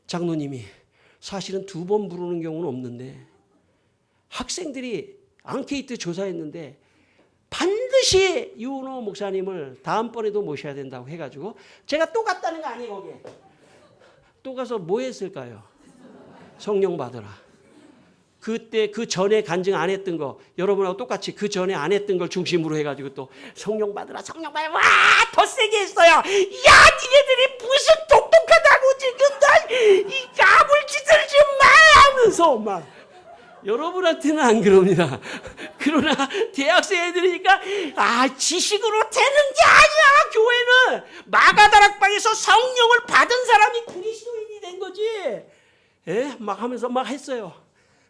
장로님이 사실은 2번 부르는 경우는 없는데 학생들이 앙케이트 조사했는데 반드시 유은호 목사님을 다음번에도 모셔야 된다고 해가지고 제가 또 갔다는 거 아니에요. 거기에 또 가서 뭐 했을까요? 성령 받으라. 그때 그 전에 간증 안 했던 거 여러분하고 똑같이 그 전에 안 했던 걸 중심으로 해가지고 또 성령 받으라 와 더 세게 했어요. 야 니네들이 무슨 똑똑하다고 지금 이 까불짓을 좀 마 하면서 막. 여러분한테는 안 그럽니다. 그러나 대학생 애들이니까 지식으로 되는 게 아니야. 교회는 마가다락방에서 성령을 받은 사람이 그리스도인이 된 거지. 예? 막 하면서 막 했어요.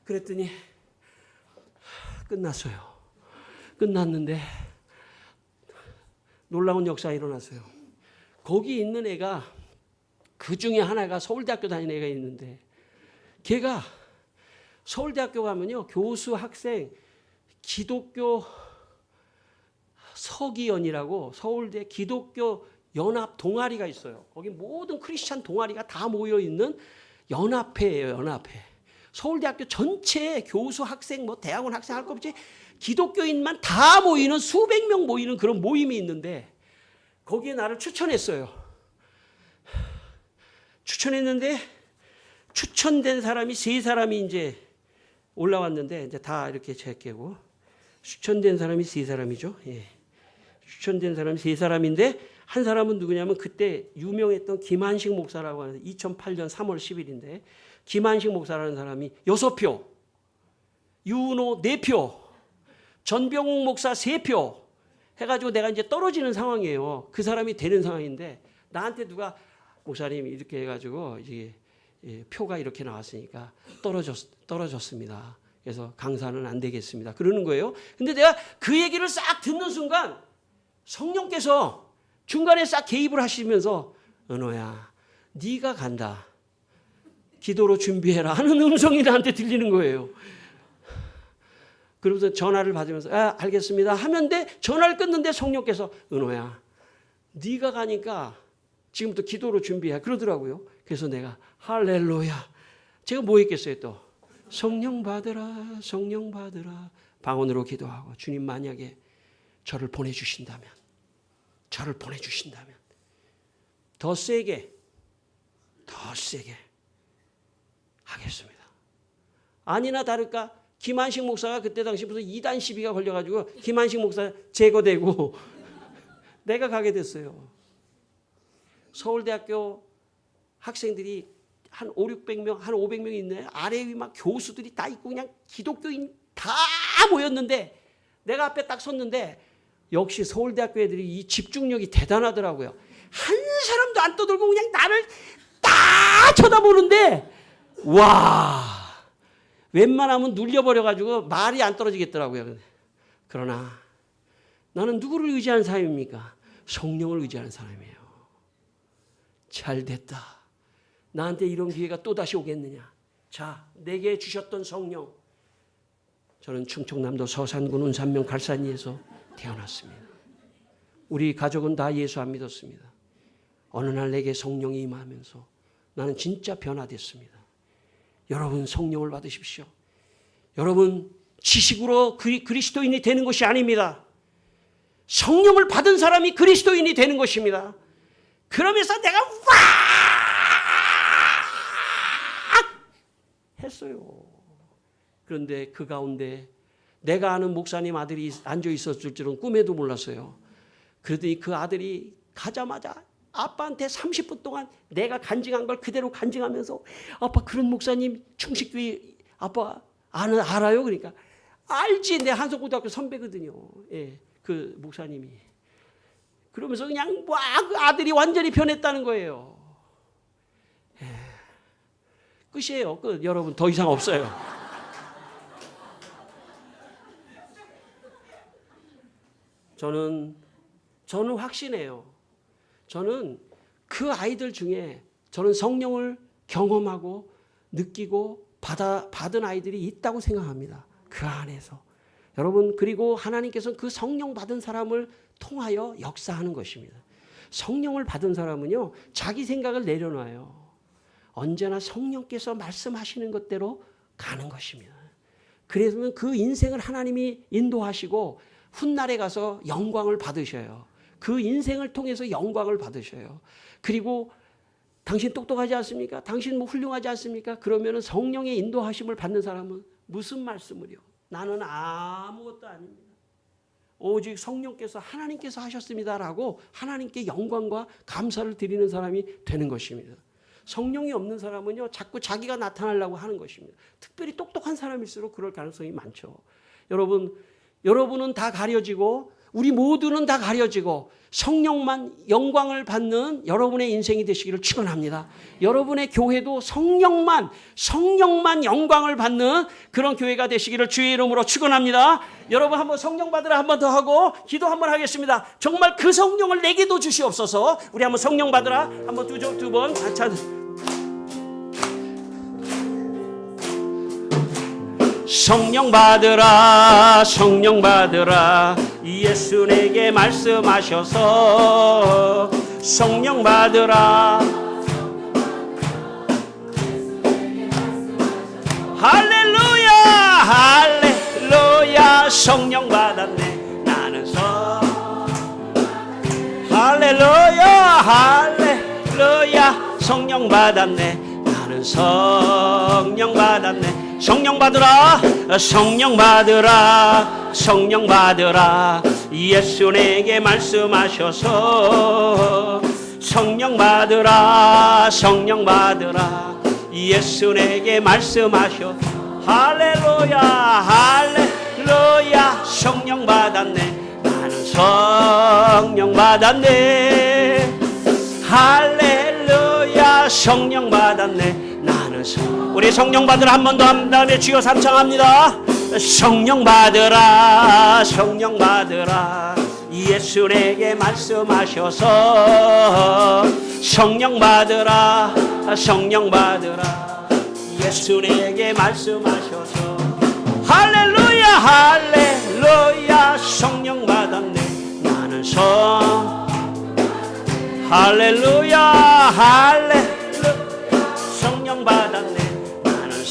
그랬더니 끝났어요. 끝났는데 놀라운 역사가 일어났어요. 거기 있는 애가 그 중에 하나가 서울대학교 다니는 애가 있는데 걔가 서울대학교 가면요 교수 학생 기독교 서기연이라고 서울대 기독교 연합 동아리가 있어요. 거기 모든 크리스찬 동아리가 다 모여 있는 연합회예요. 연합회. 서울대학교 전체 교수 학생 대학원 학생 할 것 없이 기독교인만 다 모이는 수백 명 모이는 그런 모임이 있는데 거기에 나를 추천했어요. 추천했는데 추천된 사람이 3사람이 이제 올라왔는데 이제 다 이렇게 제끼고 추천된 사람이 3사람이죠. 예. 추천된 사람이 3사람인데 한 사람은 누구냐면 그때 유명했던 김한식 목사라고 하는 2008년 3월 10일인데 김한식 목사라는 사람이 6표, 유은호 4표, 전병욱 목사 3표 해가지고 내가 이제 떨어지는 상황이에요. 그 사람이 되는 상황인데 나한테 누가 목사님 이렇게 해가지고 이게 표가 이렇게 나왔으니까 떨어졌습니다. 그래서 강사는 안 되겠습니다. 그러는 거예요. 근데 내가 그 얘기를 싹 듣는 순간 성령께서 중간에 싹 개입을 하시면서 은호야 네가 간다. 기도로 준비해라 하는 음성이 나한테 들리는 거예요. 그러면서 전화를 받으면서 알겠습니다 하면 돼. 전화를 끊는데 성령께서 은호야 네가 가니까 지금부터 기도로 준비해 그러더라고요. 그래서 내가 할렐루야 제가 뭐 했겠어요. 또 성령 받으라 성령 받으라 방언으로 기도하고 주님 만약에 저를 보내주신다면 더 세게 하겠습니다. 아니나 다를까 김한식 목사가 그때 당시 무슨 이단 시비가 걸려가지고 김한식 목사 제거되고 내가 가게 됐어요. 서울대학교 학생들이 한 500명, 한 500명 있네. 아래 위 막 교수들이 다 있고 그냥 기독교인 다 모였는데 내가 앞에 딱 섰는데 역시 서울대학교 애들이 이 집중력이 대단하더라고요. 한 사람도 안 떠들고 그냥 나를 딱 쳐다보는데 와, 웬만하면 눌려버려가지고 말이 안 떨어지겠더라고요. 그러나 나는 누구를 의지하는 사람입니까? 성령을 의지하는 사람이에요. 잘 됐다. 나한테 이런 기회가 또다시 오겠느냐. 자, 내게 주셨던 성령. 저는 충청남도 서산군 운산면 갈산리에서 태어났습니다. 우리 가족은 다 예수 안 믿었습니다. 어느 날 내게 성령이 임하면서 나는 진짜 변화됐습니다. 여러분 성령을 받으십시오. 여러분 지식으로 그리스도인이 되는 것이 아닙니다. 성령을 받은 사람이 그리스도인이 되는 것입니다. 그러면서 내가 와 했어요. 그런데 그 가운데 내가 아는 목사님 아들이 앉아 있었을 줄은 꿈에도 몰랐어요. 그러더니 그 아들이 가자마자 아빠한테 30분 동안 내가 간증한 걸 그대로 간증하면서 아빠 그런 목사님 충식교회 아빠 알아요? 그러니까 알지. 내 한석고등학교 선배거든요. 예, 그 목사님이. 그러면서 그냥 그 아들이 완전히 변했다는 거예요. 예, 끝이에요. 끝. 여러분 더 이상 없어요. 저는 확신해요. 저는 그 아이들 중에 저는 성령을 경험하고 느끼고 받은 아이들이 있다고 생각합니다. 그 안에서. 여러분 그리고 하나님께서는 그 성령 받은 사람을 통하여 역사하는 것입니다. 성령을 받은 사람은요 자기 생각을 내려놔요. 언제나 성령께서 말씀하시는 것대로 가는 것입니다. 그래서 그 인생을 하나님이 인도하시고 훗날에 가서 영광을 받으셔요. 그 인생을 통해서 영광을 받으셔요. 그리고 당신 똑똑하지 않습니까? 당신 뭐 훌륭하지 않습니까? 그러면 성령의 인도하심을 받는 사람은 무슨 말씀을요? 나는 아무것도 아닙니다. 오직 성령께서 하나님께서 하셨습니다라고 하나님께 영광과 감사를 드리는 사람이 되는 것입니다. 성령이 없는 사람은요 자꾸 자기가 나타나려고 하는 것입니다. 특별히 똑똑한 사람일수록 그럴 가능성이 많죠. 여러분은 다 가려지고 우리 모두는 다 가려지고 성령만 영광을 받는 여러분의 인생이 되시기를 축원합니다. 여러분의 교회도 성령만 영광을 받는 그런 교회가 되시기를 주의 이름으로 축원합니다. 여러분 한번 성령 받으라 한번 더 하고 기도 한번 하겠습니다. 정말 그 성령을 내게도 주시옵소서. 우리 한번 성령 받으라 한번 두 번 성령 받으라 성령 받으라 예수 내게 말씀하셔서 성령 받으라 할렐루야 할렐루야 성령 받았네 나는 할렐루야 할렐루야 성령 받았네 나는 성령 받았네 성령 받으라 성령 받으라 성령 받으라 예수 내게 말씀하셔서 성령 받으라 성령 받으라 예수 내게 말씀하셔 할렐루야 할렐루야 성령 받았네 나는 성령 받았네 할렐루야 성령 받았네 나는 우리 성령 받으라 한 번 더 한 다음에 주여 삼창합니다. 성령 받으라 성령 받으라 예수 내게 말씀하셔서 성령 받으라 성령 받으라 예수 내게 말씀하셔서 할렐루야 할렐루야 성령 받았네 나는 할렐루야 할렐루야 성령 받았네 나는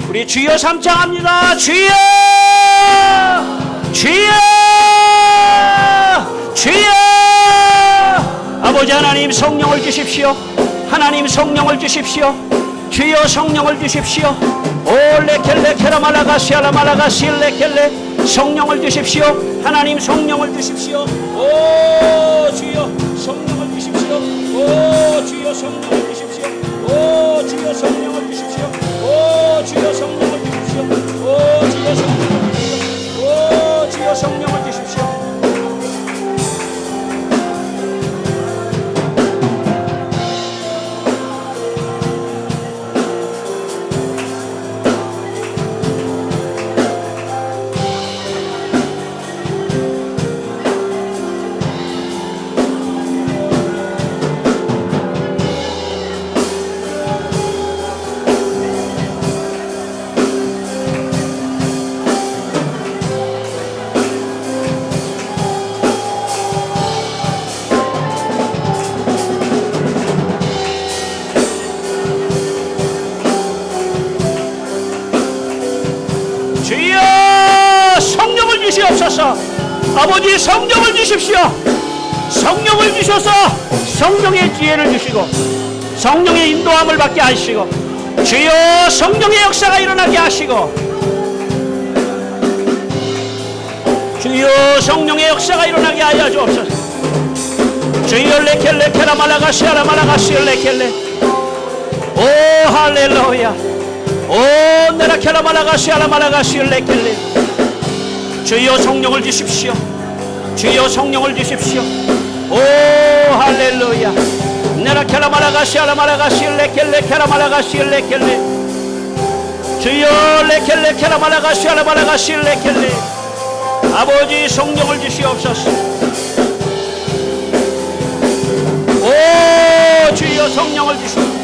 우리 주여 삼창합니다. 주여 주여 주여 아버지 하나님 성령을 주십시오. 하나님 성령을 주십시오. 주여 성령을 주십시오. 올레켈레 케라말라가시아라 말라가실레켈레 성령을 주십시오. 하나님 성령을 주십시오. 오 주여 성령을 주십시오. 오 주여 성령을 주십시오. 오 주여 성령을 주십시오. 오 주여 성령을 주십시오. 오 주여 성령을 주십시오. 오 주여 성령을 주십시오. 주여 성령을 주시옵소서. 아버지 성령을 주십시오. 성령을 주셔서 성령의 지혜를 주시고 성령의 인도함을 받게 하시고 주여 성령의 역사가 일어나게 하시고 주여 성령의 역사가 일어나게 하여 주옵소서. 주여 레켈레 케라말라가시 아라말라가시 레켈레 오 할렐루야 오 네라 케라말라가시 아라말라가시 레켈레 주여 성령을 주십시오. 주여 성령을 주십시오. 오 할렐루야 네라 케라말라가시 아라말라가시 레켈레 케라말라가시 레켈레 주여 레켈레 케라말라가시 아라말라가시 레켈레 아버지 성령을 주시옵소서. 오 주여 성령을 주시옵소서.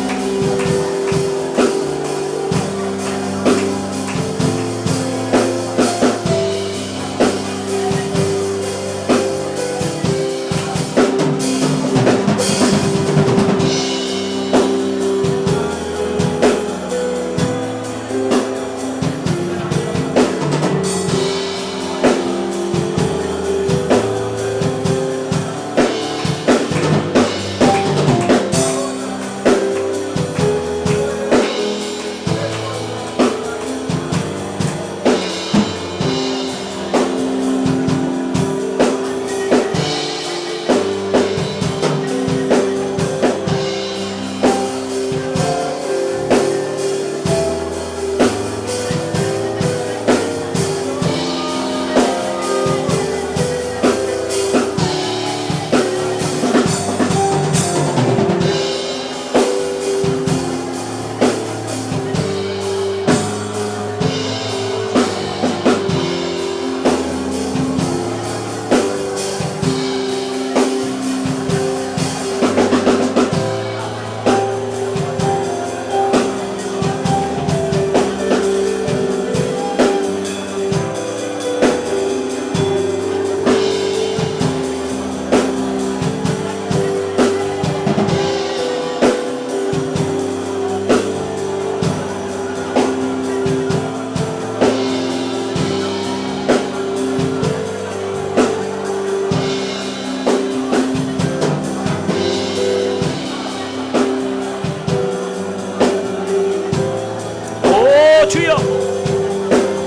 주여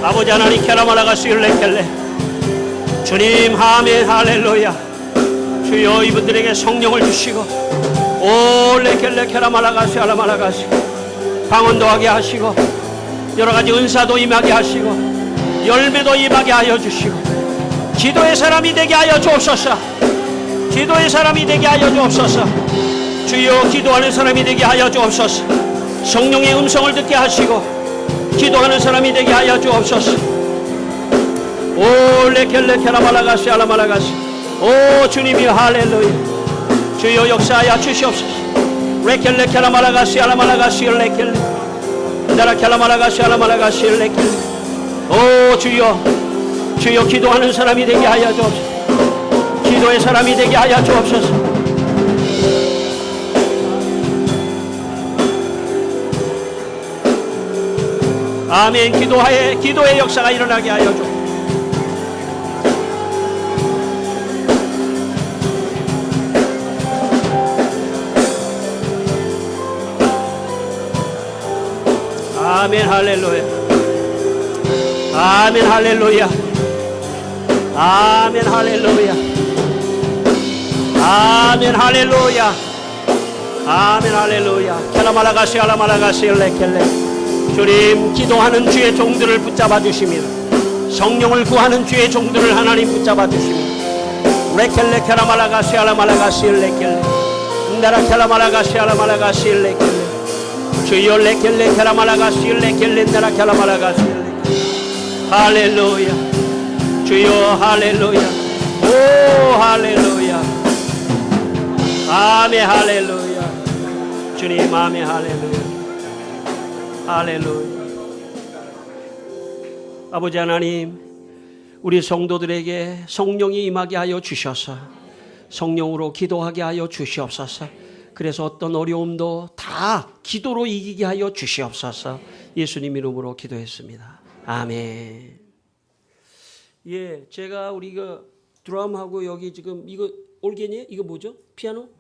아버지 하나님 케라말라가시 레켈레 주님 아멘 할렐루야 주여 이분들에게 성령을 주시고 오 레켈레 케라말라가시 알라말라가시 방언도 하게 하시고 여러가지 은사도 임하게 하시고 열매도 임하게 하여 주시고 기도의 사람이 되게 하여 주옵소서. 기도의 사람이 되게 하여 주옵소서. 주여 기도하는 사람이 되게 하여 주옵소서. 성령의 음성을 듣게 하시고 기도하는 사람이 되게 하여 주옵소서. 오 레켈레 케라말라가시 알라말라가시 오 주님이여 할렐루야 주여 역사하여 주시옵소서. 레켈레 케라말라가시 알라말라가시 레켈레 나라 케라말라가시 알라말라가시 레켈레 오 주여 주여 기도하는 사람이 되게 하여 주옵소서. 기도의 사람이 되게 하여 주옵소서. 아멘. 기도의 역사가 일어나게 하여 주. 아멘 할렐루야. 아멘 할렐루야. 아멘 할렐루야. 아멘 할렐루야. 아멘 할렐루야. 켈라말라가시 알라말라가시 레켈레 주님 기도하는 주의 종들을 붙잡아 주십니다. 성령을 구하는 주의 종들을 하나님 붙잡아 주십니다. 레켈레 케라말라가시 알라말라가시 레켈레 나라 케라말라가시 알라말라가시 레켈레 주여 레켈레 케라말라가시 레켈레 나라 케라말라가시 레켈레 할렐루야 주여 할렐루야 오 할렐루야 아멘 할렐루야 주님 아멘 할렐루야 할렐루야. 아버지 하나님 우리 성도들에게 성령이 임하게 하여 주셔서 성령으로 기도하게 하여 주시옵소서. 그래서 어떤 어려움도 다 기도로 이기게 하여 주시옵소서. 예수님 이름으로 기도했습니다. 아멘. 예, 제가 우리 이거 드럼하고 여기 지금 이거 올게니에요? 이거 뭐죠? 피아노?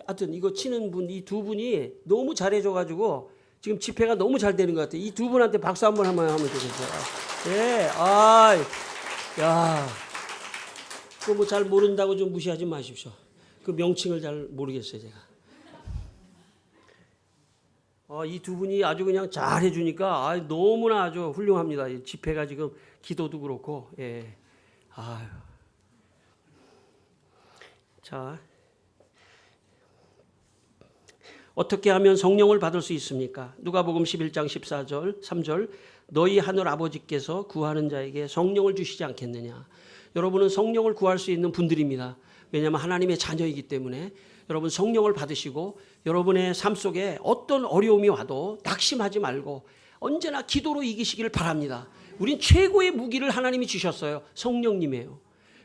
하여튼 이거 치는 분, 이 두 분이 너무 잘해줘가지고 지금 집회가 너무 잘 되는 것 같아요. 이 두 분한테 박수 한번 하면 되겠어요. 예, 야, 그거 뭐 잘 모른다고 좀 무시하지 마십시오. 그 명칭을 잘 모르겠어요, 제가. 이 두 분이 아주 그냥 잘 해주니까 너무나 아주 훌륭합니다. 이 집회가 지금 기도도 그렇고, 예. 자, 어떻게 하면 성령을 받을 수 있습니까? 누가복음 11장 14절, 3절, 너희 하늘 아버지께서 구하는 자에게 성령을 주시지 않겠느냐. 여러분은 성령을 구할 수 있는 분들입니다. 왜냐하면 하나님의 자녀이기 때문에 여러분 성령을 받으시고 여러분의 삶 속에 어떤 어려움이 와도 낙심하지 말고 언제나 기도로 이기시기를 바랍니다. 우린 최고의 무기를 하나님이 주셨어요. 성령님이에요.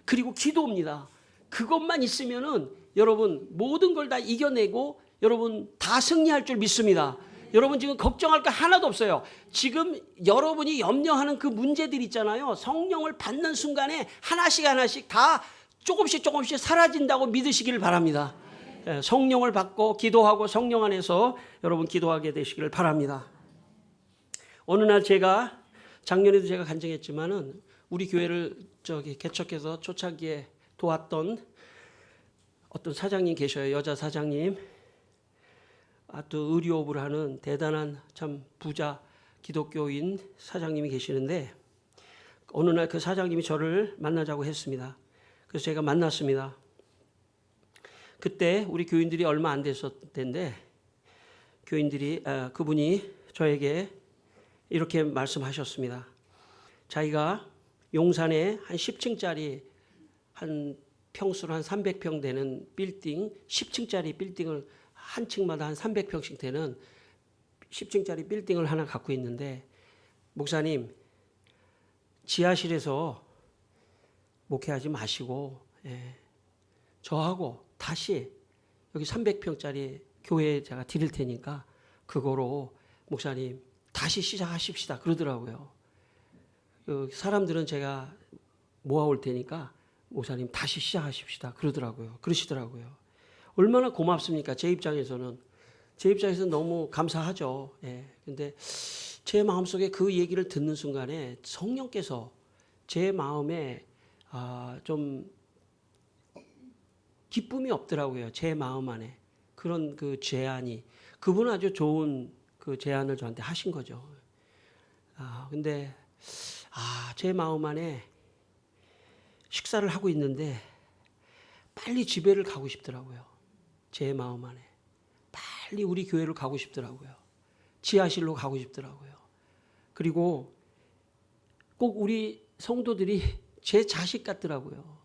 그리고 기도입니다. 그것만 있으면은 여러분 모든 걸 다 이겨내고 여러분 다 승리할 줄 믿습니다. 여러분 지금 걱정할 거 하나도 없어요. 지금 여러분이 염려하는 그 문제들 있잖아요. 성령을 받는 순간에 하나씩 다 조금씩 사라진다고 믿으시기를 바랍니다. 성령을 받고 기도하고 성령 안에서 여러분 기도하게 되시기를 바랍니다. 어느 날 제가 작년에도 제가 간증했지만은 우리 교회를 개척해서 초창기에 도왔던 어떤 사장님 계셔요. 여자 사장님. 또 의료업을 하는 대단한 참 부자 기독교인 사장님이 계시는데 어느 날 그 사장님이 저를 만나자고 했습니다. 그래서 제가 만났습니다. 그때 우리 교인들이 얼마 안 됐었을 텐데 그분이 저에게 이렇게 말씀하셨습니다. 자기가 용산에 한 10층짜리 한 평수로 한 300평 되는 빌딩, 10층짜리 빌딩을 한 층마다 한 300평씩 되는 10층짜리 빌딩을 하나 갖고 있는데 목사님 지하실에서 목회하지 마시고 저하고 다시 여기 300평짜리 교회에 제가 드릴 테니까 그거로 목사님 다시 시작하십시다 그러더라고요. 사람들은 제가 모아올 테니까 목사님 다시 시작하십시다 그러시더라고요. 얼마나 고맙습니까? 제 입장에서는 너무 감사하죠. 근데 제 마음속에 그 얘기를 듣는 순간에 성령께서 제 마음에 좀 기쁨이 없더라고요. 제 마음 안에 그런 그 제안이 그분은 아주 좋은 그 제안을 저한테 하신 거죠. 근데 제 마음 안에 식사를 하고 있는데 빨리 집에를 가고 싶더라고요. 제 마음 안에 빨리 우리 교회를 가고 싶더라고요. 지하실로 가고 싶더라고요. 그리고 꼭 우리 성도들이 제 자식 같더라고요.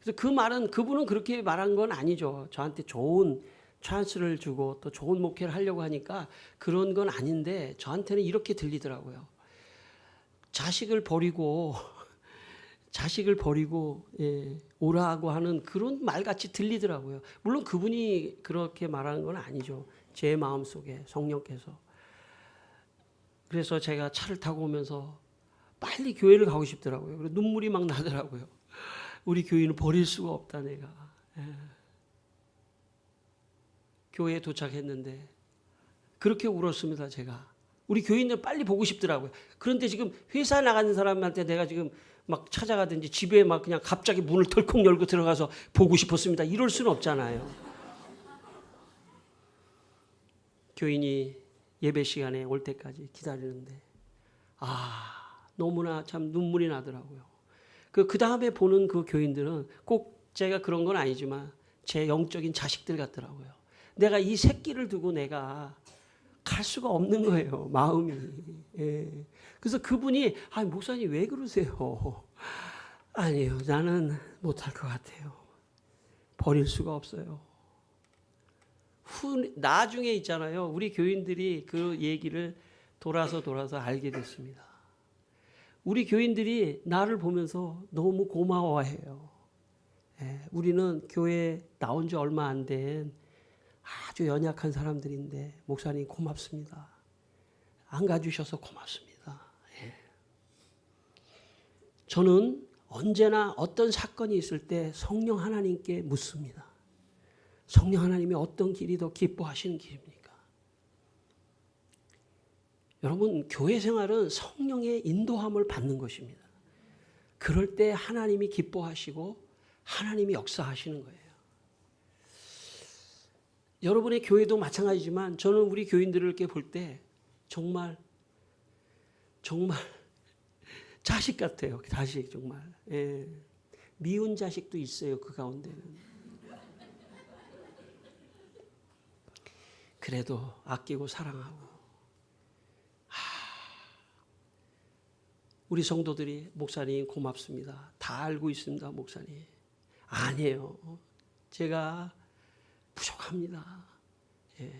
그래서 그 말은 그분은 그렇게 말한 건 아니죠. 저한테 좋은 찬스를 주고 또 좋은 목회를 하려고 하니까 그런 건 아닌데 저한테는 이렇게 들리더라고요. 자식을 버리고 오라고 하는 그런 말같이 들리더라고요. 물론 그분이 그렇게 말하는 건 아니죠. 제 마음속에 성령께서. 그래서 제가 차를 타고 오면서 빨리 교회를 가고 싶더라고요. 그래서 눈물이 막 나더라고요. 우리 교인을 버릴 수가 없다 내가. 교회에 도착했는데 그렇게 울었습니다. 제가. 우리 교인들 빨리 보고 싶더라고요. 그런데 지금 회사 나가는 사람한테 내가 지금 막 찾아가든지 집에 막 그냥 갑자기 문을 덜컥 열고 들어가서 보고 싶었습니다. 이럴 수는 없잖아요. 교인이 예배 시간에 올 때까지 기다리는데 너무나 참 눈물이 나더라고요. 그 다음에 보는 그 교인들은 꼭 제가 그런 건 아니지만 제 영적인 자식들 같더라고요. 내가 이 새끼를 두고 내가 갈 수가 없는 거예요. 마음이. 그래서 그분이 목사님 왜 그러세요? 아니에요. 나는 못할 것 같아요. 버릴 수가 없어요. 나중에 있잖아요. 우리 교인들이 그 얘기를 돌아서 알게 됐습니다. 우리 교인들이 나를 보면서 너무 고마워해요. 우리는 교회에 나온 지 얼마 안 된 아주 연약한 사람들인데 목사님 고맙습니다. 안 가주셔서 고맙습니다. 저는 언제나 어떤 사건이 있을 때 성령 하나님께 묻습니다. 성령 하나님이 어떤 길이 더 기뻐하시는 길입니까? 여러분, 교회 생활은 성령의 인도함을 받는 것입니다. 그럴 때 하나님이 기뻐하시고 하나님이 역사하시는 거예요. 여러분의 교회도 마찬가지지만 저는 우리 교인들을 이렇게 볼 때 정말 자식 같아요. 자식 정말. 예. 미운 자식도 있어요. 그 가운데는. 그래도 아끼고 사랑하고. 우리 성도들이 목사님 고맙습니다. 다 알고 있습니다. 목사님. 아니에요. 제가 부족합니다. 예.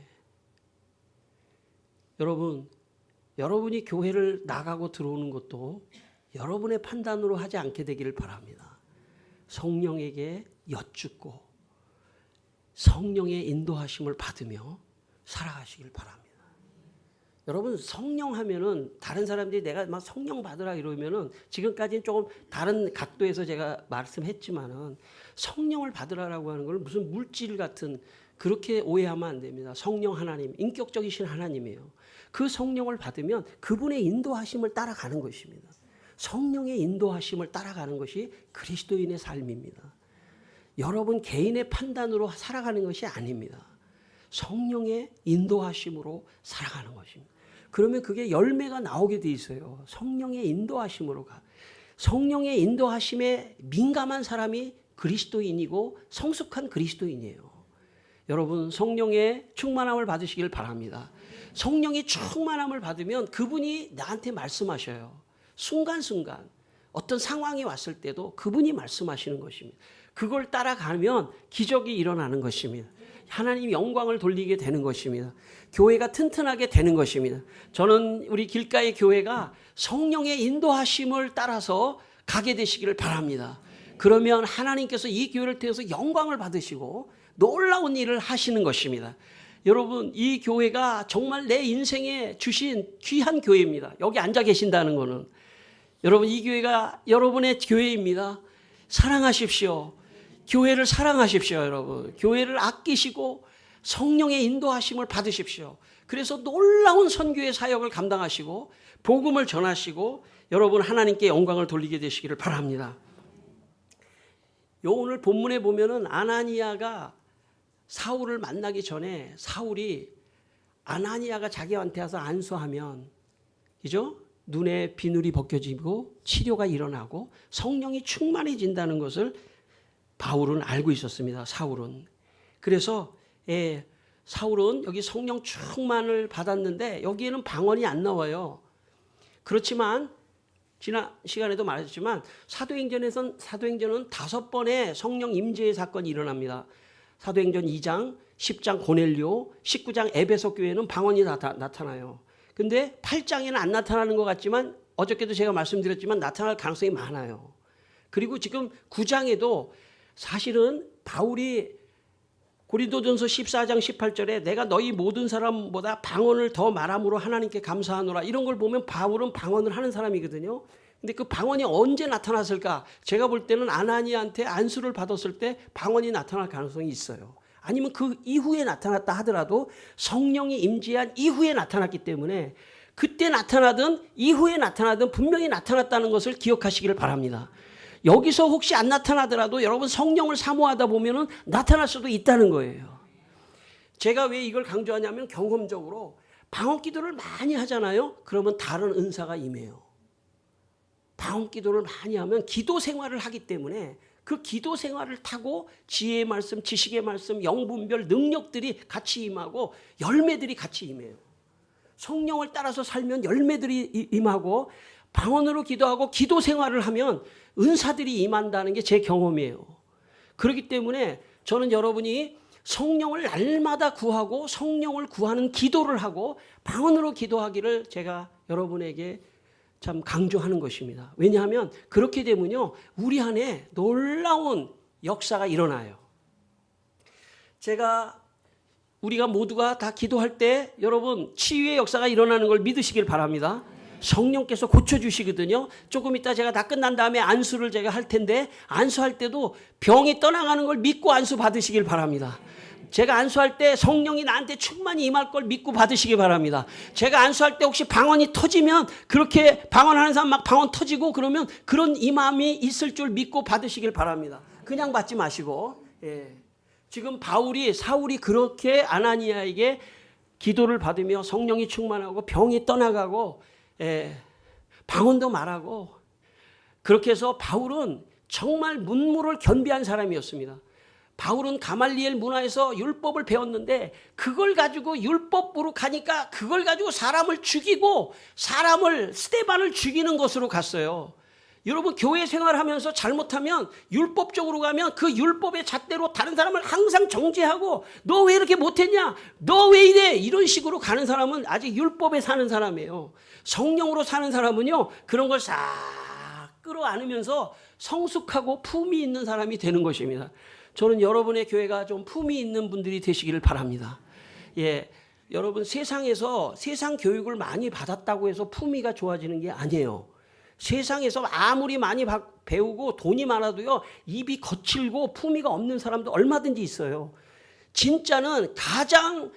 여러분이 교회를 나가고 들어오는 것도 여러분의 판단으로 하지 않게 되기를 바랍니다. 성령에게 여쭙고 성령의 인도하심을 받으며 살아가시길 바랍니다. 여러분, 성령 하면은 다른 사람들이 내가 막 성령 받으라 이러면은 지금까지는 조금 다른 각도에서 제가 말씀했지만은 성령을 받으라라고 하는 걸 무슨 물질 같은 그렇게 오해하면 안 됩니다. 성령 하나님, 인격적이신 하나님이에요. 그 성령을 받으면 그분의 인도하심을 따라가는 것입니다. 성령의 인도하심을 따라가는 것이 그리스도인의 삶입니다. 여러분 개인의 판단으로 살아가는 것이 아닙니다. 성령의 인도하심으로 살아가는 것입니다. 그러면 그게 열매가 나오게 돼 있어요. 성령의 인도하심으로 가. 성령의 인도하심에 민감한 사람이 그리스도인이고 성숙한 그리스도인이에요. 여러분, 성령의 충만함을 받으시길 바랍니다. 성령의 충만함을 받으면 그분이 나한테 말씀하셔요. 순간순간 어떤 상황이 왔을 때도 그분이 말씀하시는 것입니다. 그걸 따라가면 기적이 일어나는 것입니다. 하나님 영광을 돌리게 되는 것입니다. 교회가 튼튼하게 되는 것입니다. 저는 우리 길가의 교회가 성령의 인도하심을 따라서 가게 되시기를 바랍니다. 그러면 하나님께서 이 교회를 통해서 영광을 받으시고 놀라운 일을 하시는 것입니다. 여러분, 이 교회가 정말 내 인생에 주신 귀한 교회입니다. 여기 앉아 계신다는 것은 여러분, 이 교회가 여러분의 교회입니다. 사랑하십시오. 교회를 사랑하십시오. 여러분, 교회를 아끼시고 성령의 인도하심을 받으십시오. 그래서 놀라운 선교의 사역을 감당하시고 복음을 전하시고 여러분 하나님께 영광을 돌리게 되시기를 바랍니다. 오늘 본문에 보면은 아나니아가 사울을 만나기 전에 사울이 아나니아가 자기한테 와서 안수하면, 그죠? 눈에 비늘이 벗겨지고 치료가 일어나고 성령이 충만해진다는 것을 바울은 알고 있었습니다. 사울은. 그래서 사울은 여기 성령 충만을 받았는데 여기에는 방언이 안 나와요. 그렇지만 지난 시간에도 말했지만 사도행전은 5번의 성령 임재의 사건이 일어납니다. 사도행전 2장, 10장 고넬료, 19장 에베소 교회는 방언이 나타나요. 근데 8장에는 안 나타나는 것 같지만 어저께도 제가 말씀드렸지만 나타날 가능성이 많아요. 그리고 지금 9장에도 사실은 바울이 고린도전서 14장 18절에 내가 너희 모든 사람보다 방언을 더 말함으로 하나님께 감사하노라, 이런 걸 보면 바울은 방언을 하는 사람이거든요. 근데 그 방언이 언제 나타났을까? 제가 볼 때는 아나니아한테 안수를 받았을 때 방언이 나타날 가능성이 있어요. 아니면 그 이후에 나타났다 하더라도 성령이 임재한 이후에 나타났기 때문에 그때 나타나든 이후에 나타나든 분명히 나타났다는 것을 기억하시기를 바랍니다. 여기서 혹시 안 나타나더라도 여러분 성령을 사모하다 보면은 나타날 수도 있다는 거예요. 제가 왜 이걸 강조하냐면 경험적으로 방언 기도를 많이 하잖아요. 그러면 다른 은사가 임해요. 방언 기도를 많이 하면 기도 생활을 하기 때문에 그 기도 생활을 타고 지혜의 말씀, 지식의 말씀, 영분별 능력들이 같이 임하고 열매들이 같이 임해요. 성령을 따라서 살면 열매들이 임하고 방언으로 기도하고 기도 생활을 하면 은사들이 임한다는 게 제 경험이에요. 그렇기 때문에 저는 여러분이 성령을 날마다 구하고 성령을 구하는 기도를 하고 방언으로 기도하기를 제가 여러분에게 참 강조하는 것입니다. 왜냐하면 그렇게 되면요, 우리 안에 놀라운 역사가 일어나요. 우리가 모두가 다 기도할 때 여러분 치유의 역사가 일어나는 걸 믿으시길 바랍니다. 성령께서 고쳐주시거든요. 조금 이따 제가 다 끝난 다음에 안수를 제가 할 텐데 안수할 때도 병이 떠나가는 걸 믿고 안수 받으시길 바랍니다. 제가 안수할 때 성령이 나한테 충만히 임할 걸 믿고 받으시기 바랍니다. 제가 안수할 때 혹시 방언이 터지면 그렇게 방언하는 사람 막 방언 터지고 그러면 그런 임함이 있을 줄 믿고 받으시길 바랍니다. 그냥 받지 마시고. 예. 지금 사울이 그렇게 아나니아에게 기도를 받으며 성령이 충만하고 병이 떠나가고 방언도 말하고 그렇게 해서 바울은 정말 문무를 겸비한 사람이었습니다. 바울은 가말리엘 문화에서 율법을 배웠는데 그걸 가지고 율법으로 가니까 그걸 가지고 사람을 죽이고 스데반을 죽이는 것으로 갔어요. 여러분 교회 생활하면서 잘못하면 율법적으로 가면 그 율법의 잣대로 다른 사람을 항상 정죄하고 너 왜 이렇게 못했냐? 너 왜 이래? 이런 식으로 가는 사람은 아직 율법에 사는 사람이에요. 성령으로 사는 사람은요. 그런 걸 싹 끌어안으면서 성숙하고 품이 있는 사람이 되는 것입니다. 저는 여러분의 교회가 좀 품이 있는 분들이 되시기를 바랍니다. 예, 여러분 세상에서 세상 교육을 많이 받았다고 해서 품위가 좋아지는 게 아니에요. 세상에서 아무리 많이 배우고 돈이 많아도요 입이 거칠고 품위가 없는 사람도 얼마든지 있어요. 진짜는 가장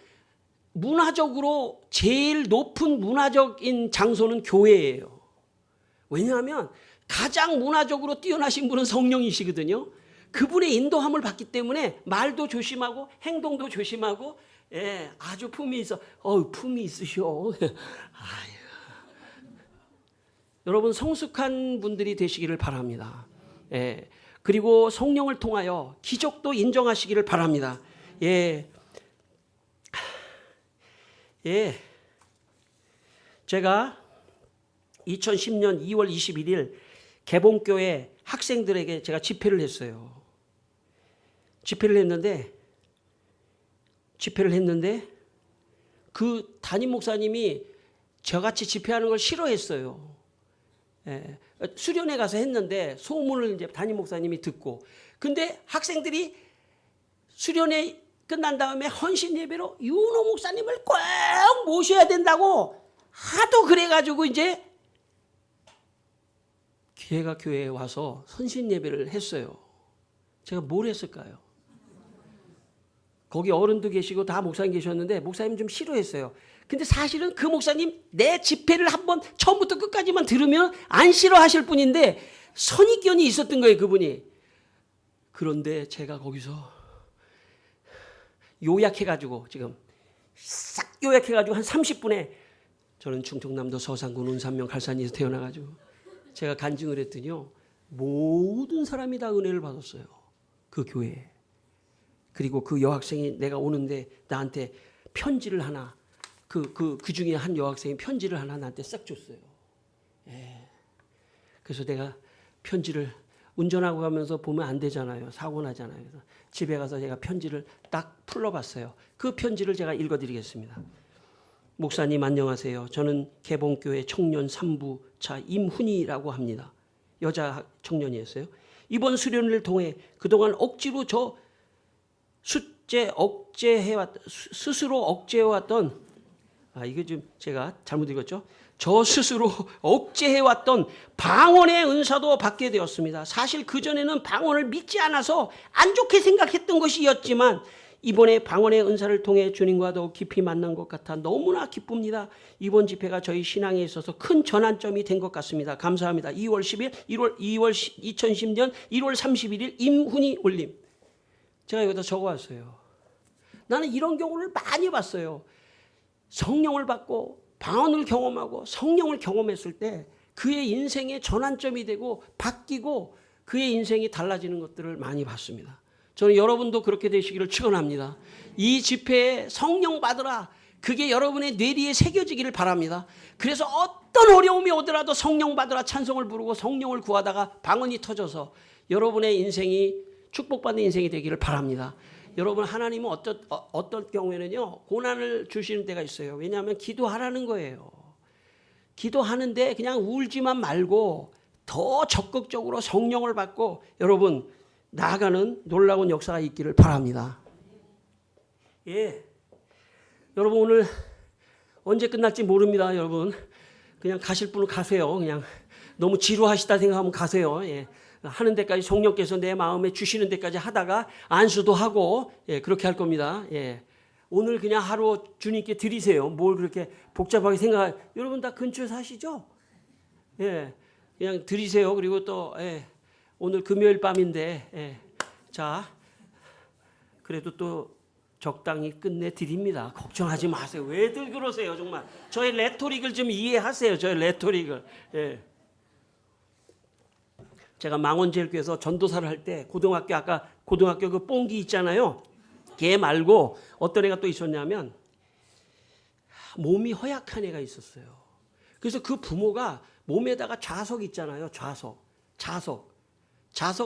문화적으로 제일 높은 문화적인 장소는 교회예요. 왜냐하면 가장 문화적으로 뛰어나신 분은 성령이시거든요. 그분의 인도함을 받기 때문에 말도 조심하고 행동도 조심하고 아주 품이 있어. 품이 있으셔. 아유. 여러분 성숙한 분들이 되시기를 바랍니다. 그리고 성령을 통하여 기적도 인정하시기를 바랍니다. 제가 2010년 2월 21일 개봉교회 학생들에게 제가 집회를 했어요. 집회를 했는데 그 담임 목사님이 저같이 집회하는 걸 싫어했어요. 수련회 가서 했는데 소문을 이제 담임 목사님이 듣고 근데 학생들이 수련회 끝난 다음에 헌신 예배로 윤호 목사님을 꼭 모셔야 된다고 하도 그래가지고 이제 기회가 교회에 와서 헌신 예배를 했어요. 제가 뭘 했을까요? 거기 어른도 계시고 다 목사님 계셨는데 목사님 좀 싫어했어요. 근데 사실은 그 목사님 내 집회를 한번 처음부터 끝까지만 들으면 안 싫어하실 분인데 선입견이 있었던 거예요, 그분이. 그런데 제가 거기서 요약해가지고 지금 싹 요약해가지고 한 30분에 저는 충청남도 서산군 운산면 갈산리에서 태어나가지고 제가 간증을 했더니요. 모든 사람이 다 은혜를 받았어요. 그 교회에. 그리고 그 여학생이 내가 오는데 나한테 편지를 하나 그 중에 한 여학생이 편지를 하나 나한테 싹 줬어요. 그래서 내가 편지를 운전하고 가면서 보면 안 되잖아요. 사고 나잖아요. 그래서 집에 가서 제가 편지를 딱 풀러봤어요. 그 편지를 제가 읽어드리겠습니다. 목사님 안녕하세요. 저는 개봉교회 청년 3부차 임훈이라고 합니다. 여자 청년이었어요. 이번 수련을 통해 그동안 억지로 스스로 억제해왔던 이거 좀 제가 잘못 읽었죠? 저 스스로 억제해왔던 방언의 은사도 받게 되었습니다. 사실 그전에는 방언을 믿지 않아서 안 좋게 생각했던 것이었지만 이번에 방언의 은사를 통해 주님과 더욱 깊이 만난 것 같아 너무나 기쁩니다. 이번 집회가 저희 신앙에 있어서 큰 전환점이 된 것 같습니다. 감사합니다. 2월 10일, 2010년 1월 31일 임훈이 올림. 제가 여기다 적어왔어요. 나는 이런 경우를 많이 봤어요. 성령을 받고 방언을 경험하고 성령을 경험했을 때 그의 인생의 전환점이 되고 바뀌고 그의 인생이 달라지는 것들을 많이 봤습니다. 저는 여러분도 그렇게 되시기를 축원합니다. 이 집회에 성령 받으라. 그게 여러분의 뇌리에 새겨지기를 바랍니다. 그래서 어떤 어려움이 오더라도 성령 받으라 찬송을 부르고 성령을 구하다가 방언이 터져서 여러분의 인생이 축복받는 인생이 되기를 바랍니다. 여러분 하나님은 어떤 경우에는요 고난을 주시는 때가 있어요. 왜냐하면 기도하라는 거예요. 기도하는데 그냥 울지만 말고 더 적극적으로 성령을 받고 여러분 나아가는 놀라운 역사가 있기를 바랍니다. 여러분 오늘 언제 끝날지 모릅니다. 여러분 그냥 가실 분은 가세요. 그냥 너무 지루하시다 생각하면 가세요. 예. 하는 데까지 성령께서 내 마음에 주시는 데까지 하다가 안수도 하고 예, 그렇게 할 겁니다. 예. 오늘 그냥 하루 주님께 드리세요. 뭘 그렇게 복잡하게 여러분 다 근처에 사시죠? 예. 그냥 드리세요. 그리고 또 예. 오늘 금요일 밤인데 예. 자 그래도 또 적당히 끝내 드립니다. 걱정하지 마세요. 왜들 그러세요, 정말. 저의 레토릭을 좀 이해하세요. 저의 레토릭을. 예. 제가 망원제일교회에서 전도사를 할 때 고등학교 그 뽕기 있잖아요. 걔 말고 어떤 애가 또 있었냐면 몸이 허약한 애가 있었어요. 그래서 그 부모가 몸에다가 좌석 있잖아요. 좌석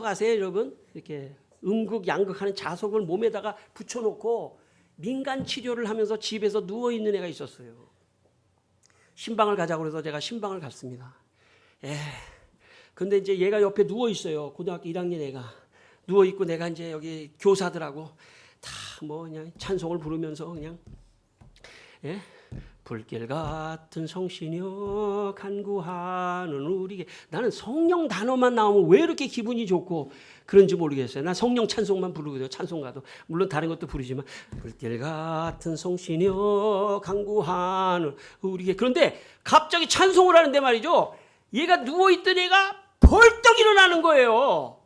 아세요, 여러분? 이렇게 음극 양극하는 자석을 몸에다가 붙여놓고 민간 치료를 하면서 집에서 누워있는 애가 있었어요. 신방을 가자고 그래서 제가 신방을 갔습니다. 근데 이제 얘가 옆에 누워있어요. 고등학교 1학년 애가. 누워있고 내가 이제 여기 교사들하고 다 뭐 그냥 찬송을 부르면서 그냥 불길 같은 성신여 간구하는 우리에게. 나는 성령 단어만 나오면 왜 이렇게 기분이 좋고 그런지 모르겠어요. 난 성령 찬송만 부르거든요. 찬송가도 물론 다른 것도 부르지만 불길 같은 성신여 간구하는 우리에게. 그런데 갑자기 찬송을 하는데 말이죠. 얘가 누워있던 애가 벌떡 일어나는 거예요.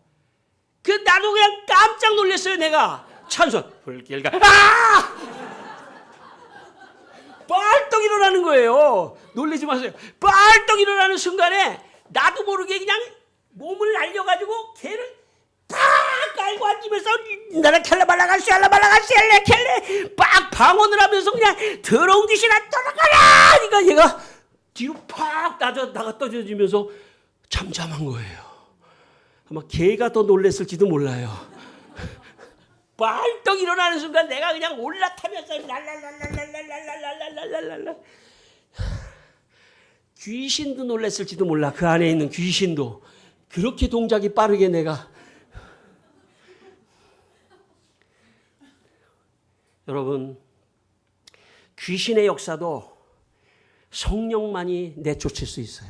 나도 그냥 깜짝 놀랐어요. 내가 찬송 불길 빨떡 일어나는 거예요. 놀라지 마세요. 빨떡 일어나는 순간에 나도 모르게 그냥 몸을 날려가지고 걔를 팍 깔고 앉으면서 나는 켈레발라가 샬라발라가 켈레 빡 방언을 하면서 그냥 더러운 귀신아 떠나가라. 그러니까 얘가 뒤로 팍 나가 떨어지면서 잠잠한 거예요. 아마 걔가 더 놀랬을지도 몰라요. 빨떡 일어나는 순간 내가 그냥 올라타면서 랄랄랄랄랄랄랄랄랄랄랄랄 귀신도 놀랬을지도 몰라. 그 안에 있는 귀신도. 그렇게 동작이 빠르게 내가. 여러분, 귀신의 역사도 성령만이 내쫓을 수 있어요.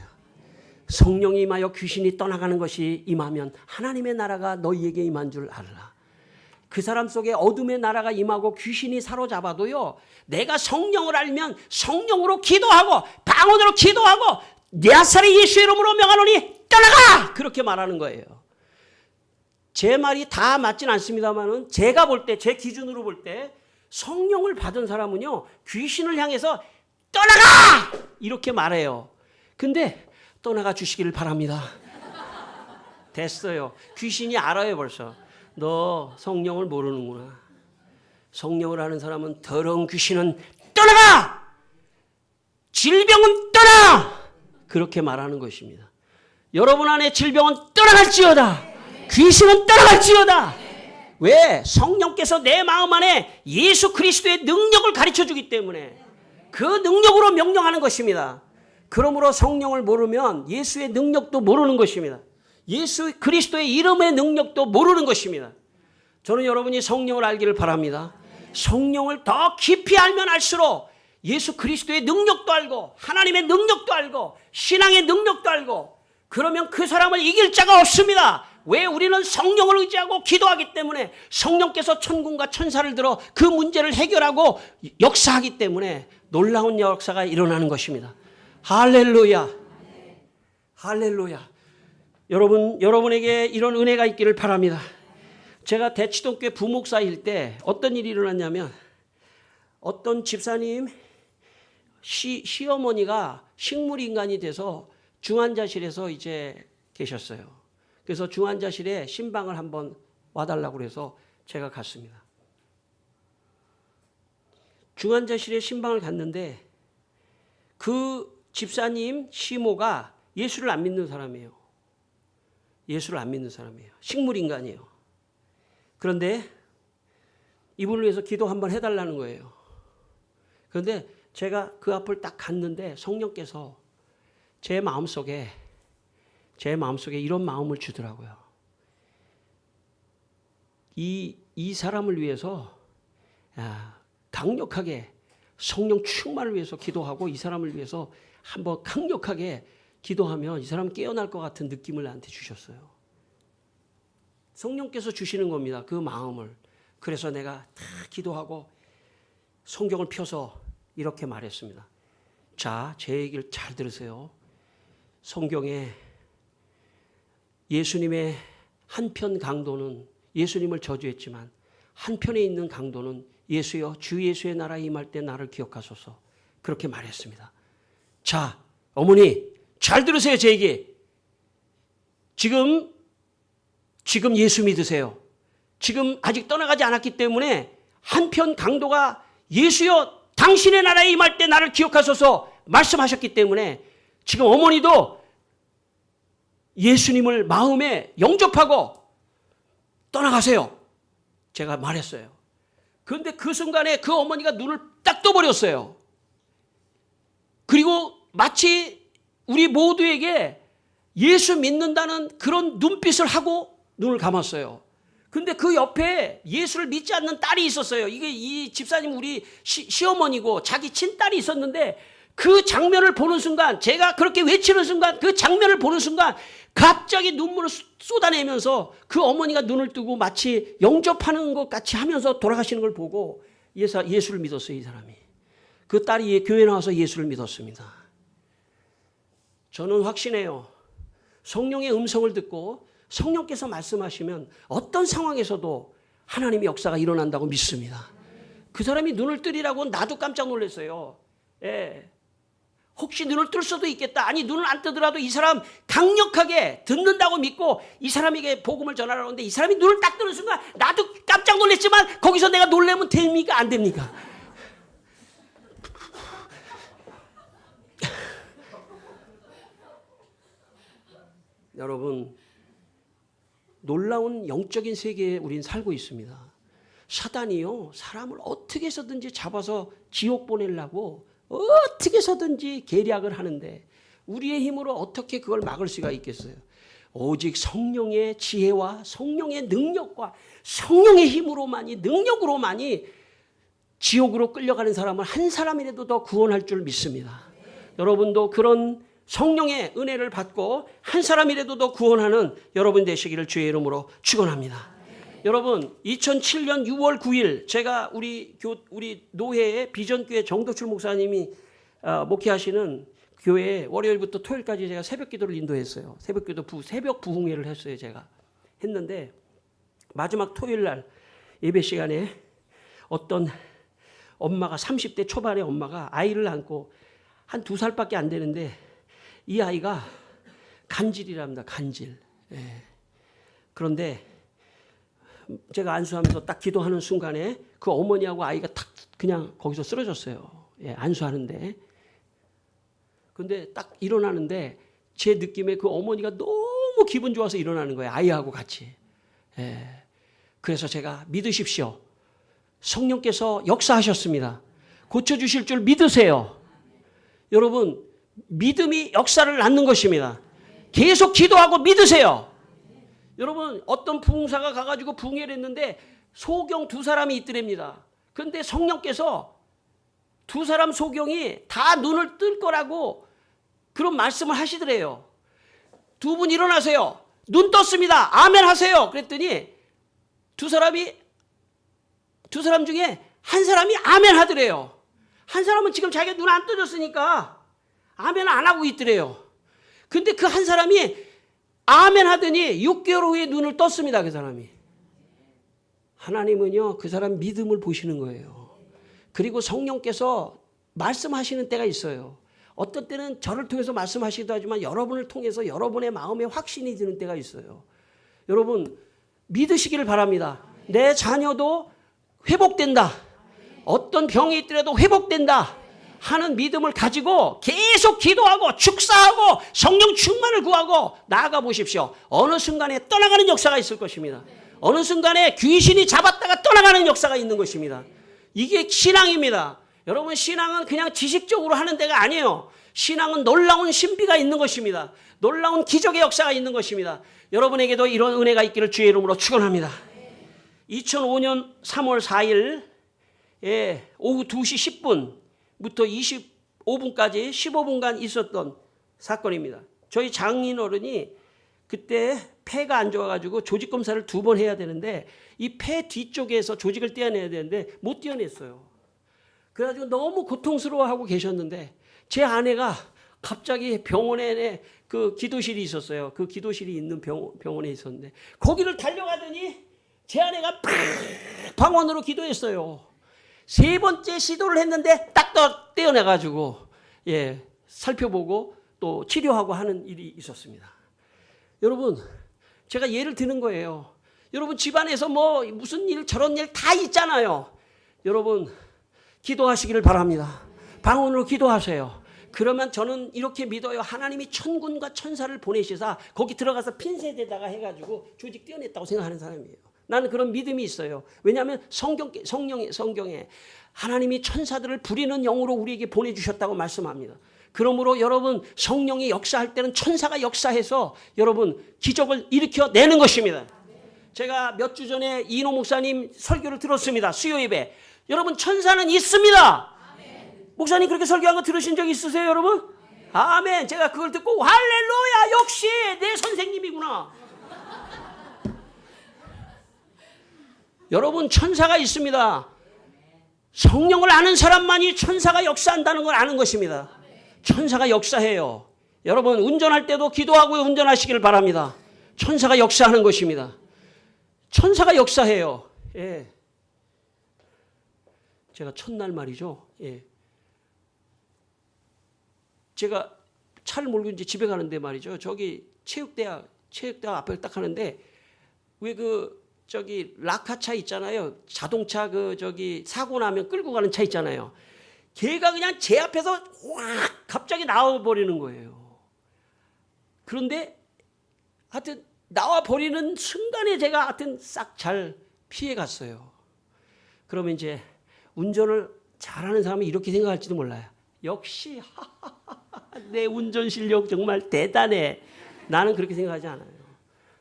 성령이 임하여 귀신이 떠나가는 것이 임하면 하나님의 나라가 너희에게 임한 줄 알라. 그 사람 속에 어둠의 나라가 임하고 귀신이 사로잡아도요, 내가 성령을 알면 성령으로 기도하고 방언으로 기도하고 나사렛 예수 이름으로 명하노니 떠나가! 그렇게 말하는 거예요. 제 말이 다 맞진 않습니다만은 제가 볼 때, 제 기준으로 볼 때 성령을 받은 사람은요, 귀신을 향해서 떠나가! 이렇게 말해요. 근데 떠나가 주시기를 바랍니다. 됐어요. 귀신이 알아요, 벌써. 너 성령을 모르는구나. 성령을 아는 사람은 더러운 귀신은 떠나가! 질병은 떠나! 그렇게 말하는 것입니다. 여러분 안에 질병은 떠나갈지어다. 귀신은 떠나갈지어다. 왜? 성령께서 내 마음 안에 예수 그리스도의 능력을 가르쳐주기 때문에 그 능력으로 명령하는 것입니다. 그러므로 성령을 모르면 예수의 능력도 모르는 것입니다. 예수 그리스도의 이름의 능력도 모르는 것입니다. 저는 여러분이 성령을 알기를 바랍니다. 성령을 더 깊이 알면 알수록 예수 그리스도의 능력도 알고 하나님의 능력도 알고 신앙의 능력도 알고 그러면 그 사람을 이길 자가 없습니다. 왜? 우리는 성령을 의지하고 기도하기 때문에 성령께서 천군과 천사를 들어 그 문제를 해결하고 역사하기 때문에 놀라운 역사가 일어나는 것입니다. 할렐루야. 할렐루야. 여러분에게 이런 은혜가 있기를 바랍니다. 제가 대치동교회 부목사일 때 어떤 일이 일어났냐면 어떤 집사님 시어머니가 식물인간이 돼서 중환자실에서 이제 계셨어요. 그래서 중환자실에 신방을 한번 와달라고 해서 제가 갔습니다. 중환자실에 신방을 갔는데 그 집사님 시모가 예수를 안 믿는 사람이에요. 예수를 안 믿는 사람이에요. 식물인간이에요. 그런데 이분을 위해서 기도 한번 해달라는 거예요. 그런데 제가 그 앞을 딱 갔는데 성령께서 제 마음속에 이런 마음을 주더라고요. 이 사람을 위해서 강력하게 성령 충만을 위해서 기도하고 이 사람을 위해서 한번 강력하게 기도하면 이 사람 깨어날 것 같은 느낌을 나한테 주셨어요. 성령께서 주시는 겁니다. 그 마음을. 그래서 내가 다 기도하고 성경을 펴서 이렇게 말했습니다. 자, 제 얘기를 잘 들으세요. 성경에 예수님의 한편 강도는 예수님을 저주했지만 한편에 있는 강도는 예수여 주 예수의 나라에 임할 때 나를 기억하소서. 그렇게 말했습니다. 자, 어머니 잘 들으세요. 제 얘기. 지금 예수 믿으세요. 지금 아직 떠나가지 않았기 때문에 한편 강도가 예수여 당신의 나라에 임할 때 나를 기억하소서 말씀하셨기 때문에 지금 어머니도 예수님을 마음에 영접하고 떠나가세요. 제가 말했어요. 그런데 그 순간에 그 어머니가 눈을 딱 떠버렸어요. 그리고 마치 우리 모두에게 예수 믿는다는 그런 눈빛을 하고 눈을 감았어요. 근데 그 옆에 예수를 믿지 않는 딸이 있었어요. 이게 이 집사님 우리 시어머니고 자기 친딸이 있었는데 그 장면을 보는 순간, 제가 그렇게 외치는 순간, 그 장면을 보는 순간 갑자기 눈물을 쏟아내면서 그 어머니가 눈을 뜨고 마치 영접하는 것 같이 하면서 돌아가시는 걸 보고 예수를 믿었어요. 이 사람이. 그 딸이 교회 나와서 예수를 믿었습니다. 저는 확신해요. 성령의 음성을 듣고 성령께서 말씀하시면 어떤 상황에서도 하나님의 역사가 일어난다고 믿습니다. 그 사람이 눈을 뜨리라고 나도 깜짝 놀랐어요. 예. 혹시 눈을 뜰 수도 있겠다. 아니 눈을 안 뜨더라도 이 사람 강력하게 듣는다고 믿고 이 사람에게 복음을 전하라고 하는데 이 사람이 눈을 딱 뜨는 순간 나도 깜짝 놀랐지만 거기서 내가 놀라면 됩니까? 안 됩니까? 여러분, 놀라운 영적인 세계에 우린 살고 있습니다. 사단이요, 사람을 어떻게 해서든지 잡아서 지옥 보내려고 어떻게 해서든지 계략을 하는데 우리의 힘으로 어떻게 그걸 막을 수가 있겠어요? 오직 성령의 지혜와 성령의 능력과 성령의 힘으로만이, 능력으로만이 지옥으로 끌려가는 사람을 한 사람이라도 더 구원할 줄 믿습니다. 여러분도 그런 성령의 은혜를 받고 한 사람이라도 더 구원하는 여러분 되시기를 주의 이름으로 축원합니다. 여러분, 2007년 6월 9일 제가 우리 노회의 비전교회 정도출 목사님이 목회하시는 교회에 월요일부터 토요일까지 제가 새벽 기도를 인도했어요. 새벽 부흥회를 했어요. 제가 했는데 마지막 토요일 날 예배 시간에 어떤 엄마가 30대 초반의 엄마가 아이를 안고 한 2살밖에 안 되는데 이 아이가 간질이랍니다. 간질. 예. 그런데 제가 안수하면서 딱 기도하는 순간에 그 어머니하고 아이가 탁 그냥 거기서 쓰러졌어요. 예, 안수하는데. 근데 딱 일어나는데 제 느낌에 그 어머니가 너무 기분 좋아서 일어나는 거예요. 아이하고 같이. 예. 그래서 제가 믿으십시오. 성령께서 역사하셨습니다. 고쳐주실 줄 믿으세요. 여러분, 믿음이 역사를 낳는 것입니다. 계속 기도하고 믿으세요. 여러분, 어떤 부흥사가 가가지고 부흥회를 했는데 소경 2사람이 있더랍니다. 그런데 성령께서 2사람 소경이 다 눈을 뜰 거라고 그런 말씀을 하시더래요. 2분 일어나세요. 눈 떴습니다. 아멘 하세요. 그랬더니 2사람 중에 한 사람이 아멘 하더래요. 한 사람은 지금 자기가 눈 안 떠졌으니까 아멘 안 하고 있더래요. 근데 그 한 사람이 아멘 하더니 6개월 후에 눈을 떴습니다. 그 사람이. 하나님은요, 그 사람 믿음을 보시는 거예요. 그리고 성령께서 말씀하시는 때가 있어요. 어떤 때는 저를 통해서 말씀하시기도 하지만 여러분을 통해서 여러분의 마음에 확신이 드는 때가 있어요. 여러분, 믿으시기를 바랍니다. 내 자녀도 회복된다. 어떤 병이 있더라도 회복된다 하는 믿음을 가지고 계속 기도하고 축사하고 성령 충만을 구하고 나아가 보십시오. 어느 순간에 떠나가는 역사가 있을 것입니다. 어느 순간에 귀신이 잡았다가 떠나가는 역사가 있는 것입니다. 이게 신앙입니다. 여러분, 신앙은 그냥 지식적으로 하는 데가 아니에요. 신앙은 놀라운 신비가 있는 것입니다. 놀라운 기적의 역사가 있는 것입니다. 여러분에게도 이런 은혜가 있기를 주의 이름으로 축원합니다. 2005년 3월 4일 오후 2시 10분부터 5분까지 15분간 있었던 사건입니다. 저희 장인어른이 그때 폐가 안 좋아가지고 조직 검사를 2번 해야 되는데 이 폐 뒤쪽에서 조직을 떼어내야 되는데 못 떼어냈어요. 그래가지고 너무 고통스러워하고 계셨는데 제 아내가 갑자기 병원에 그 기도실이 있었어요. 그 기도실이 있는 병원에 있었는데 거기를 달려가더니 제 아내가 방언으로 기도했어요. 3번째 시도를 했는데 딱 떼어내가지고 살펴보고 또 치료하고 하는 일이 있었습니다. 여러분, 제가 예를 드는 거예요. 여러분 집안에서 뭐 무슨 일 저런 일 다 있잖아요. 여러분 기도하시기를 바랍니다. 방언으로 기도하세요. 그러면 저는 이렇게 믿어요. 하나님이 천군과 천사를 보내시사 거기 들어가서 핀셋에다가 해가지고 조직 떼어냈다고 생각하는 사람이에요. 나는 그런 믿음이 있어요. 왜냐하면 성경에 하나님이 천사들을 부리는 영으로 우리에게 보내주셨다고 말씀합니다. 그러므로 여러분 성령이 역사할 때는 천사가 역사해서 여러분 기적을 일으켜내는 것입니다. 제가 몇 주 전에 이인호 목사님 설교를 들었습니다. 수요 예배. 여러분 천사는 있습니다. 목사님 그렇게 설교한 거 들으신 적 있으세요 여러분? 아멘. 제가 그걸 듣고 할렐루야 역시 내 선생님이구나. 여러분 천사가 있습니다. 성령을 아는 사람만이 천사가 역사한다는 걸 아는 것입니다. 천사가 역사해요. 여러분 운전할 때도 기도하고 운전하시길 바랍니다. 천사가 역사하는 것입니다. 천사가 역사해요. 예. 제가 첫날 말이죠. 예. 제가 차를 몰고 이제 집에 가는데 말이죠. 저기 체육대학 앞에 딱 하는데 왜 저기 라카차 있잖아요. 자동차 저기 사고 나면 끌고 가는 차 있잖아요. 걔가 그냥 제 앞에서 확 갑자기 나와버리는 거예요. 그런데 하여튼 나와버리는 순간에 제가 하여튼 싹 잘 피해갔어요. 그러면 이제 운전을 잘하는 사람은 이렇게 생각할지도 몰라요. 역시 내 운전 실력 정말 대단해. 나는 그렇게 생각하지 않아요.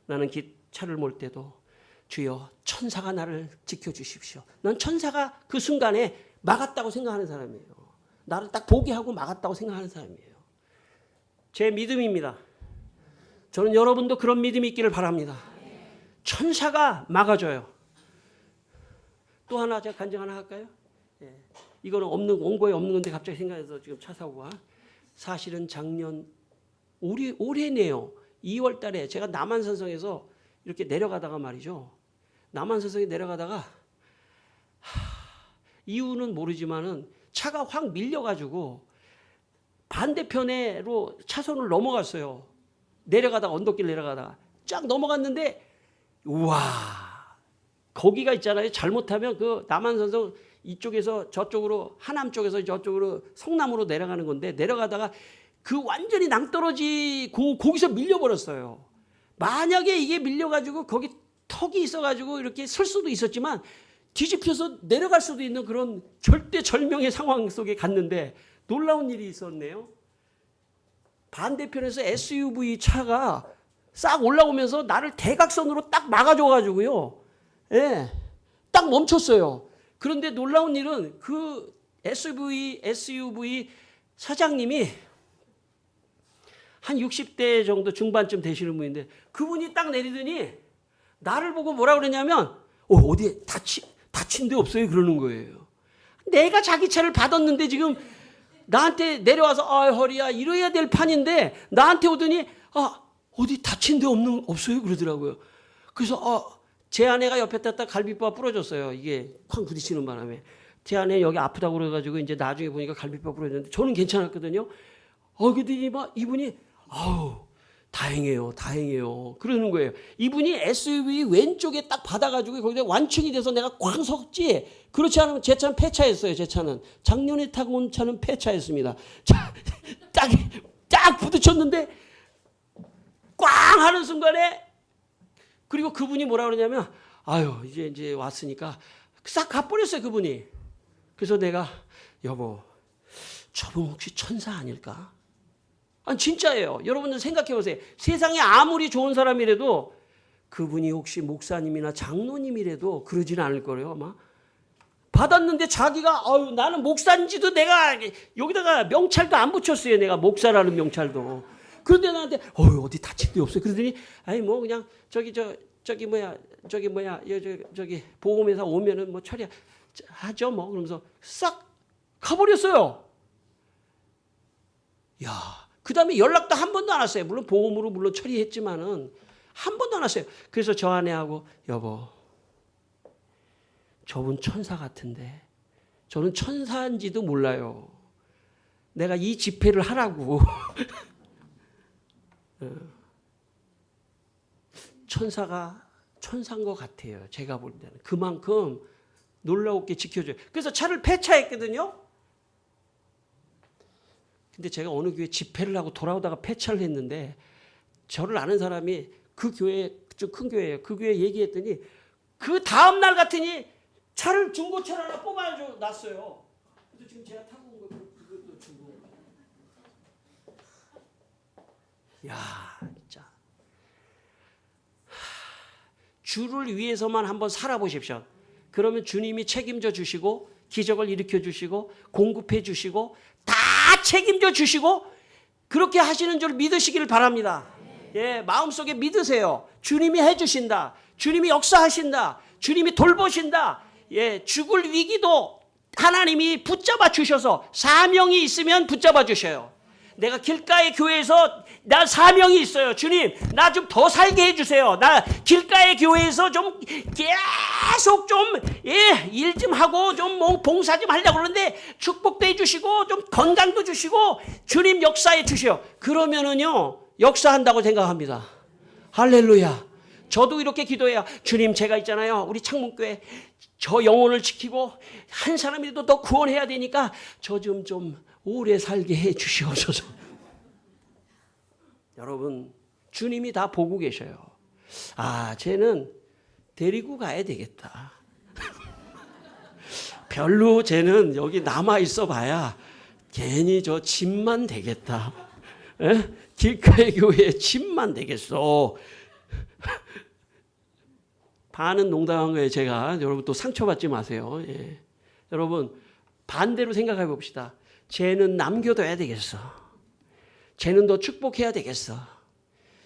나는 차를 몰 때도 주여 천사가 나를 지켜주십시오. 난 천사가 그 순간에 막았다고 생각하는 사람이에요. 나를 딱 보게 하고 막았다고 생각하는 사람이에요. 제 믿음입니다. 저는 여러분도 그런 믿음이 있기를 바랍니다. 천사가 막아줘요. 또 하나 제가 간증 하나 할까요? 예. 이거는 원고에 없는 건데 갑자기 생각해서 지금 차 사고가. 사실은 작년 올해네요. 2월 달에 제가 남한산성에서 이렇게 내려가다가 말이죠. 남한산성에 내려가다가 이유는 모르지만은 차가 확 밀려가지고 반대편으로 차선을 넘어갔어요. 내려가다가 언덕길 내려가다가 쫙 넘어갔는데 우와 거기가 있잖아요. 잘못하면 그 남한산성 이쪽에서 저쪽으로 하남 쪽에서 저쪽으로 성남으로 내려가는 건데 내려가다가 그 완전히 낭떠러지고 거기서 밀려버렸어요. 만약에 이게 밀려가지고 거기 턱이 있어가지고 이렇게 설 수도 있었지만 뒤집혀서 내려갈 수도 있는 그런 절대절명의 상황 속에 갔는데 놀라운 일이 있었네요. 반대편에서 SUV 차가 싹 올라오면서 나를 대각선으로 딱 막아줘가지고요. 예, 딱 멈췄어요. 그런데 놀라운 일은 그 SUV 사장님이 한 60대 정도 중반쯤 되시는 분인데 그분이 딱 내리더니 나를 보고 뭐라 그러냐면 어디에 다친 데 없어요? 그러는 거예요. 내가 자기 차를 받았는데 지금 나한테 내려와서 허리야 이래야 될 판인데 나한테 오더니 어디 다친 데 없어요? 그러더라고요. 그래서 제 아내가 옆에 탔다 갈비뼈가 부러졌어요. 이게 쾅 부딪히는 바람에. 제 아내 여기 아프다고 그래가지고 이제 나중에 보니까 갈비뼈가 부러졌는데 저는 괜찮았거든요. 그랬더니 이분이 다행이에요. 그러는 거예요. 이분이 SUV 왼쪽에 딱 받아가지고 거기다 완충이 돼서 내가 꽝 섰지. 그렇지 않으면 제 차는 폐차였어요. 제 차는. 작년에 타고 온 차는 폐차였습니다. 딱 부딪혔는데 꽝 하는 순간에 그리고 그분이 뭐라 그러냐면 이제 왔으니까 싹 가버렸어요. 그분이. 그래서 내가 여보 저분 혹시 천사 아닐까? 진짜예요. 여러분들 생각해 보세요. 세상에 아무리 좋은 사람이라도 그분이 혹시 목사님이나 장로님이라도 그러지는 않을 거예요. 아마 받았는데 자기가 나는 목사인지도 내가 여기다가 명찰도 안 붙였어요. 내가 목사라는 명찰도. 그런데 나한테 어디 다친 데 없어요. 그러더니 아니 뭐 그냥 저기 보험회사 오면은 뭐 처리하죠 뭐. 그러면서 싹 가버렸어요. 야, 그다음에 연락도 한 번도 안 왔어요. 물론 보험으로 물론 처리했지만은 한 번도 안 왔어요. 그래서 저 아내하고 여보, 저분 천사 같은데 저는 천사인지도 몰라요. 내가 이 집회를 하라고 천사인 것 같아요. 제가 볼 때는 그만큼 놀라웠게 지켜줘요. 그래서 차를 폐차했거든요. 근데 제가 어느 교회 집회를 하고 돌아오다가 폐차를 했는데 저를 아는 사람이 그 교회 좀 큰 교회예요. 그 교회 얘기했더니 그 다음 날 같으니 차를 중고차를 하나 뽑아줘 놨어요. 그래서 지금 제가 타고 온 거 그것도 중고. 야, 진짜 주를 위해서만 한번 살아보십시오. 그러면 주님이 책임져 주시고 기적을 일으켜 주시고 공급해 주시고 다 책임져 주시고 그렇게 하시는 줄 믿으시기를 바랍니다. 예, 마음속에 믿으세요. 주님이 해주신다. 주님이 역사하신다. 주님이 돌보신다. 예, 죽을 위기도 하나님이 붙잡아 주셔서 사명이 있으면 붙잡아 주셔요. 내가 길가의 교회에서 나 사명이 있어요. 주님, 나 좀 더 살게 해주세요. 나 길가의 교회에서 좀 계속 좀 일 좀 하고 좀 뭐 봉사 좀 하려고 그러는데 축복도 해주시고 좀 건강도 주시고 주님 역사해 주셔요. 그러면은요 역사한다고 생각합니다. 할렐루야. 저도 이렇게 기도해요. 주님, 제가 있잖아요. 우리 창문교회 저 영혼을 지키고 한 사람이라도 더 구원해야 되니까 저 좀 오래 살게 해 주시옵소서. 여러분, 주님이 다 보고 계셔요. 아, 쟤는 데리고 가야 되겠다. 별로 쟤는 여기 남아 있어 봐야 괜히 저 짐만 되겠다. 에? 길가의 교회에 짐만 되겠어. 반은 농담한 거예요. 제가 여러분 또 상처받지 마세요. 예. 여러분 반대로 생각해 봅시다. 쟤는 남겨둬야 되겠어. 쟤는 더 축복해야 되겠어.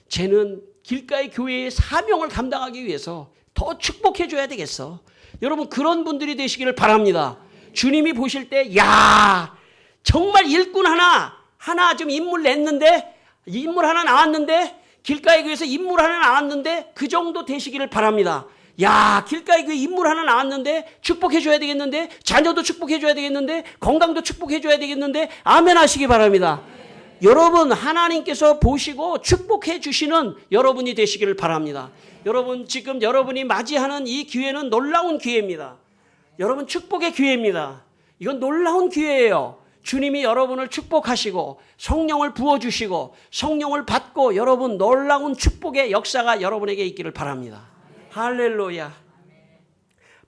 쟤는 길가의 교회의 사명을 감당하기 위해서 더 축복해 줘야 되겠어. 여러분 그런 분들이 되시기를 바랍니다. 주님이 보실 때 야, 정말 일꾼 하나 좀 인물 냈는데 인물 하나 나왔는데 길가의 교회에서 인물 하나 나왔는데 그 정도 되시기를 바랍니다. 야, 길가의 교회 인물 하나 나왔는데 축복해 줘야 되겠는데 자녀도 축복해 줘야 되겠는데 건강도 축복해 줘야 되겠는데 아멘 하시기 바랍니다. 여러분 하나님께서 보시고 축복해 주시는 여러분이 되시기를 바랍니다. 여러분 지금 여러분이 맞이하는 이 기회는 놀라운 기회입니다. 여러분 축복의 기회입니다. 이건 놀라운 기회예요. 주님이 여러분을 축복하시고 성령을 부어주시고 성령을 받고 여러분 놀라운 축복의 역사가 여러분에게 있기를 바랍니다. 할렐루야.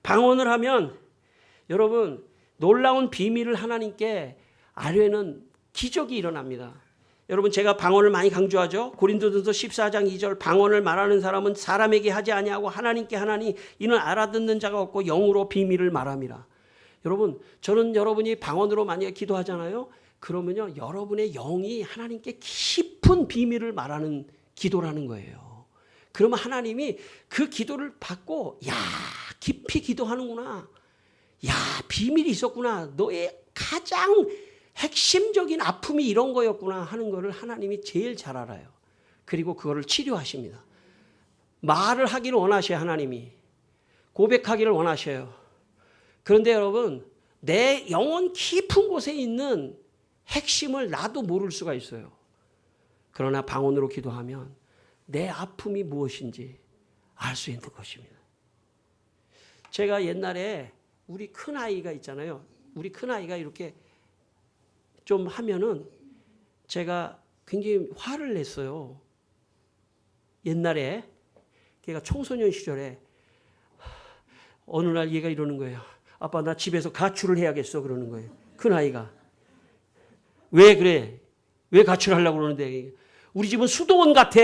방언을 하면 여러분 놀라운 비밀을 하나님께 아뢰는 기적이 일어납니다. 여러분 제가 방언을 많이 강조하죠. 고린도전서 14장 2절 방언을 말하는 사람은 사람에게 하지 아니하고 하나님께 하나니 이는 알아듣는 자가 없고 영으로 비밀을 말함이라. 여러분 저는 여러분이 방언으로 만약에 기도하잖아요. 그러면요 여러분의 영이 하나님께 깊은 비밀을 말하는 기도라는 거예요. 그러면 하나님이 그 기도를 받고 야 깊이 기도하는구나. 야 비밀이 있었구나. 너의 가장 핵심적인 아픔이 이런 거였구나 하는 거를 하나님이 제일 잘 알아요. 그리고 그거를 치료하십니다. 말을 하기를 원하셔요. 하나님이. 고백하기를 원하셔요. 그런데 여러분 내 영혼 깊은 곳에 있는 핵심을 나도 모를 수가 있어요. 그러나 방언으로 기도하면 내 아픔이 무엇인지 알 수 있는 것입니다. 제가 옛날에 우리 큰아이가 있잖아요. 우리 큰아이가 이렇게 좀 하면은 제가 굉장히 화를 냈어요. 옛날에 걔가 청소년 시절에 어느 날 얘가 이러는 거예요. 아빠 나 집에서 가출을 해야겠어 그러는 거예요. 큰아이가. 왜 그래? 왜 가출하려고 그러는데 우리 집은 수도원 같아.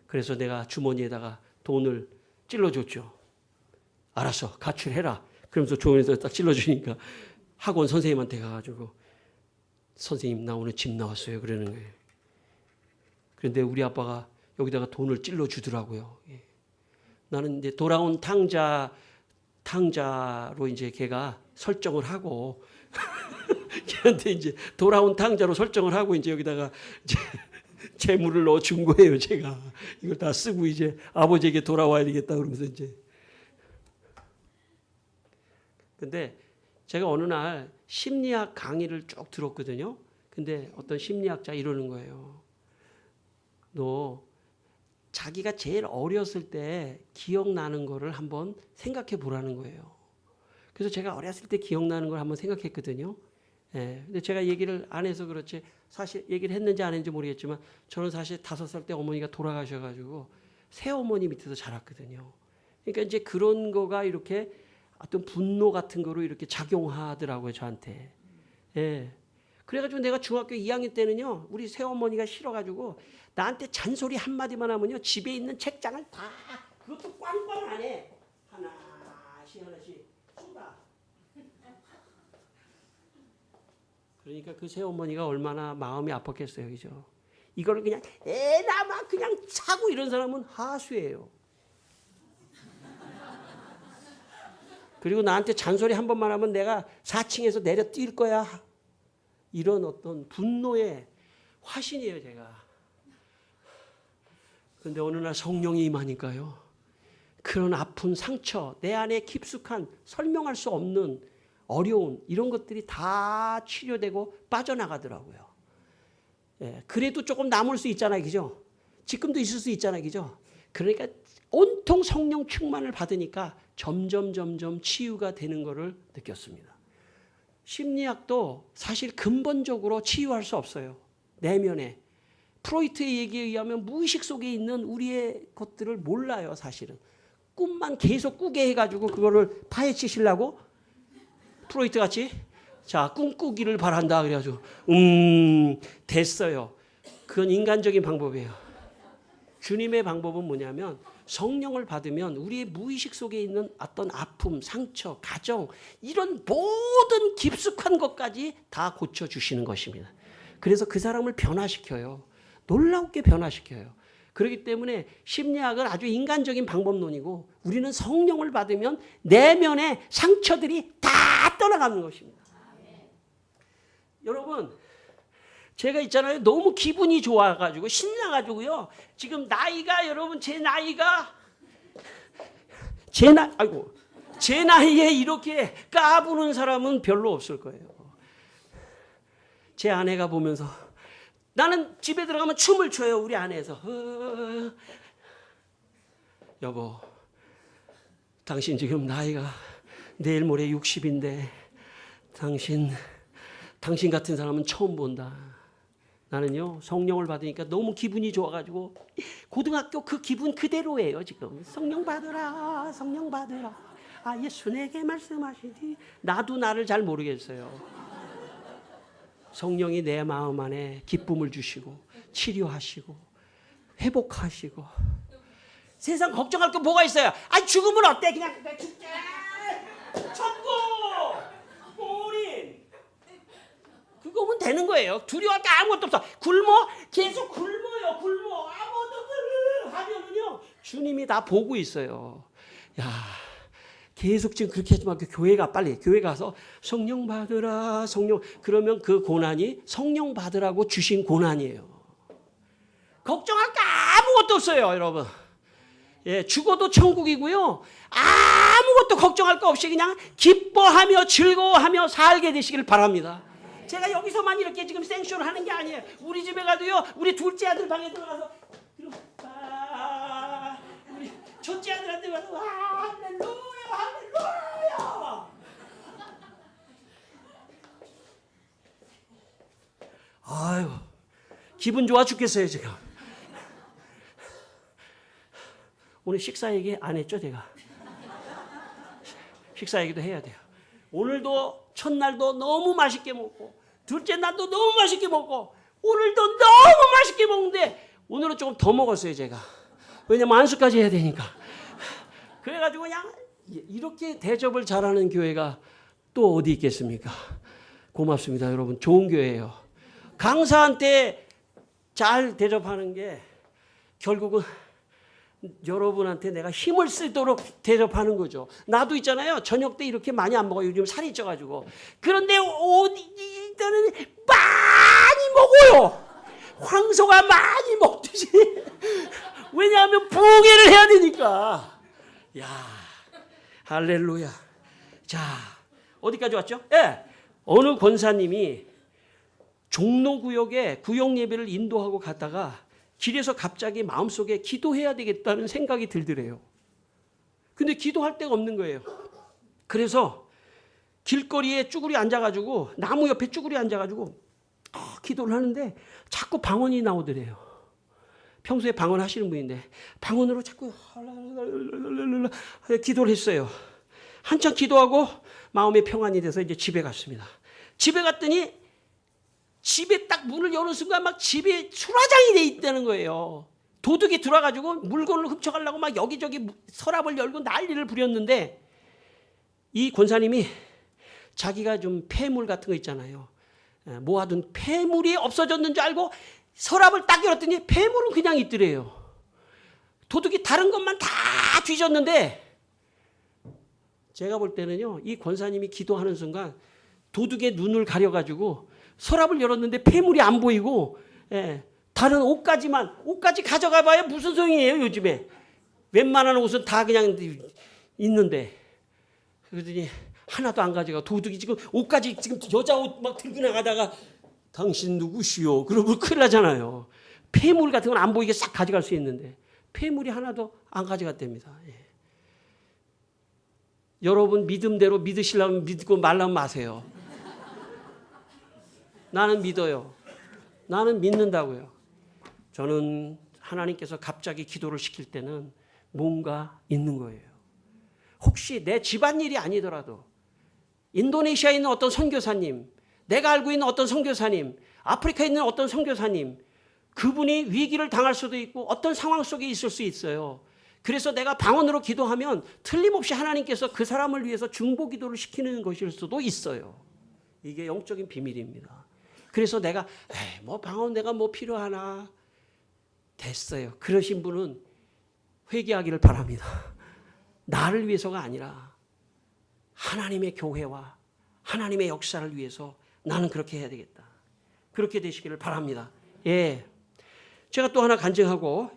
그래서 내가 주머니에다가 돈을 찔러줬죠. 알았어, 가출해라. 그러면서 조언해서 딱 찔러주니까 학원 선생님한테 가가지고 선생님 나 오늘 집 나왔어요 그러는 거예요. 그런데 우리 아빠가 여기다가 돈을 찔러주더라고요. 예. 나는 이제 돌아온 탕자로 이제 걔가 설정을 하고 걔한테 이제 돌아온 탕자로 설정을 하고 이제 여기다가 이제 재물을 넣어 준 거예요. 제가 이걸 다 쓰고 이제 아버지에게 돌아와야 되겠다 그러면서 이제. 근데 제가 어느 날 심리학 강의를 쭉 들었거든요. 근데 어떤 심리학자 이러는 거예요. 너 자기가 제일 어렸을 때 기억나는 거를 한번 생각해 보라는 거예요. 그래서 제가 어렸을 때 기억나는 걸 한번 생각했거든요. 예, 근데 제가 얘기를 안 해서 그렇지 사실 얘기를 했는지 안 했는지 모르겠지만 저는 사실 5살 때 어머니가 돌아가셔가지고 새어머니 밑에서 자랐거든요. 그러니까 이제 그런 거가 이렇게 어떤 분노 같은 거로 이렇게 작용하더라고요, 저한테. 예. 그래가지고 내가 중학교 2학년 때는요, 우리 새어머니가 싫어가지고 나한테 잔소리 한마디만 하면요, 집에 있는 책장을 다 그것도 꽝꽝 안에 하나씩 쏟아. 그러니까 그 새어머니가 얼마나 마음이 아팠겠어요, 그죠? 이걸 그냥 애나마 그냥 차고 이런 사람은 하수예요. 그리고 나한테 잔소리 한 번만 하면 내가 4층에서 내려 뛸 거야. 이런 어떤 분노의 화신이에요, 제가. 그런데 어느 날 성령이 임하니까요. 그런 아픈 상처, 내 안에 깊숙한 설명할 수 없는 어려운 이런 것들이 다 치료되고 빠져나가더라고요. 예, 그래도 조금 남을 수 있잖아요, 그죠? 지금도 있을 수 있잖아요, 그죠? 그러니까 온통 성령 충만을 받으니까 점점 치유가 되는 것을 느꼈습니다. 심리학도 사실 근본적으로 치유할 수 없어요. 내면에. 프로이트의 얘기에 의하면 무의식 속에 있는 우리의 것들을 몰라요, 사실은. 꿈만 계속 꾸게 해가지고 그거를 파헤치시려고 프로이트 같이 자, 꿈꾸기를 바란다 그래가지고 됐어요. 그건 인간적인 방법이에요. 주님의 방법은 뭐냐면 성령을 받으면 우리의 무의식 속에 있는 어떤 아픔, 상처, 가정 이런 모든 깊숙한 것까지 다 고쳐주시는 것입니다. 그래서 그 사람을 변화시켜요. 놀랍게 변화시켜요. 그렇기 때문에 심리학은 아주 인간적인 방법론이고 우리는 성령을 받으면 내면의 상처들이 다 떠나가는 것입니다. 여러분 제가 있잖아요. 너무 기분이 좋아가지고 신나가지고요. 지금 나이가 여러분 제 나이에 이렇게 까부는 사람은 별로 없을 거예요. 제 아내가 보면서 나는 집에 들어가면 춤을 춰요. 우리 아내에서 여보 당신 지금 나이가 내일 모레 60인데 당신 같은 사람은 처음 본다. 나는요 성령을 받으니까 너무 기분이 좋아가지고 고등학교 그 기분 그대로예요. 지금 성령 받으라 성령 받으라 아 예수 내게 말씀하시니 나도 나를 잘 모르겠어요. 성령이 내 마음 안에 기쁨을 주시고 치료하시고 회복하시고 세상 걱정할 게 뭐가 있어요. 아 죽으면 어때 그냥 죽게 천국 올인 그거면 되는 거예요. 두려워할 게 아무것도 없어. 계속 굶어요. 아무것도 하면은요 주님이 다 보고 있어요. 야 계속 지금 그렇게 하지 말고 빨리 교회 가서 성령 받으라 성령 그러면 그 고난이 성령 받으라고 주신 고난이에요. 걱정할 게 아무것도 없어요, 여러분. 예, 죽어도 천국이고요. 아무것도 걱정할 거 없이 그냥 기뻐하며 즐거워하며 살게 되시길 바랍니다. 제가 여기서만 이렇게 지금 생쇼를 하는 게 아니에요. 우리 집에 가도요. 우리 둘째 아들 방에 들어가서 우리 첫째 아들한테 가서 할렐루야. 아유 기분 좋아 죽겠어요 지금. 오늘 식사 얘기 안 했죠 제가. 식사 얘기도 해야 돼요. 오늘도 첫날도 너무 맛있게 먹고 둘째 날도 너무 맛있게 먹고 오늘도 너무 맛있게 먹는데 오늘은 조금 더 먹었어요 제가. 왜냐면 안수까지 해야 되니까. 그래가지고 그냥 이렇게 대접을 잘하는 교회가 또 어디 있겠습니까? 고맙습니다, 여러분. 좋은 교회예요. 강사한테 잘 대접하는 게 결국은 여러분한테 내가 힘을 쓰도록 대접하는 거죠. 나도 있잖아요. 저녁 때 이렇게 많이 안 먹어요. 요즘 살이 쪄가지고. 그런데 일단은 많이 먹어요. 황소가 많이 먹듯이. 왜냐하면 부흥회를 해야 되니까. 야, 할렐루야. 자, 어디까지 왔죠? 예. 어느 권사님이 종로구역에 구역 예배를 인도하고 갔다가 길에서 갑자기 마음속에 기도해야 되겠다는 생각이 들더래요. 근데 기도할 데가 없는 거예요. 그래서 길거리에 쭈그리 앉아가지고 나무 옆에 쭈그리 앉아가지고 기도를 하는데 자꾸 방언이 나오더래요. 평소에 방언 하시는 분인데 방언으로 자꾸 기도를 했어요. 한참 기도하고 마음의 평안이 돼서 이제 집에 갔습니다. 집에 갔더니 집에 딱 문을 여는 순간 막 집에 수라장이 돼 있다는 거예요. 도둑이 들어와가지고 물건을 훔쳐가려고 막 여기저기 서랍을 열고 난리를 부렸는데 이 권사님이 자기가 좀 폐물 같은 거 있잖아요. 모아둔 폐물이 없어졌는 줄 알고 서랍을 딱 열었더니 폐물은 그냥 있더래요. 도둑이 다른 것만 다 뒤졌는데 제가 볼 때는요, 이 권사님이 기도하는 순간 도둑의 눈을 가려가지고 서랍을 열었는데 폐물이 안 보이고, 다른 옷까지 가져가 봐야 무슨 소용이에요, 요즘에. 웬만한 옷은 다 그냥 있는데. 그러더니 하나도 안 가져가. 도둑이 지금 옷까지 지금 여자 옷 막 들고 나가다가 당신 누구시오? 그러면 큰일 나잖아요. 폐물 같은 건 안 보이게 싹 가져갈 수 있는데 폐물이 하나도 안 가져갔답니다. 여러분 믿음대로 믿으시려면 믿고 말라면 마세요. 나는 믿어요. 나는 믿는다고요. 저는 하나님께서 갑자기 기도를 시킬 때는 뭔가 있는 거예요. 혹시 내 집안일이 아니더라도 인도네시아에 있는 어떤 선교사님, 내가 알고 있는 어떤 선교사님, 아프리카에 있는 어떤 선교사님, 그분이 위기를 당할 수도 있고 어떤 상황 속에 있을 수 있어요. 그래서 내가 방언으로 기도하면 틀림없이 하나님께서 그 사람을 위해서 중보 기도를 시키는 것일 수도 있어요. 이게 영적인 비밀입니다. 그래서 내가 뭐 방언 내가 뭐 필요하나 됐어요. 그러신 분은 회개하기를 바랍니다. 나를 위해서가 아니라 하나님의 교회와 하나님의 역사를 위해서 나는 그렇게 해야 되겠다. 그렇게 되시기를 바랍니다. 예. 제가 또 하나 간증하고,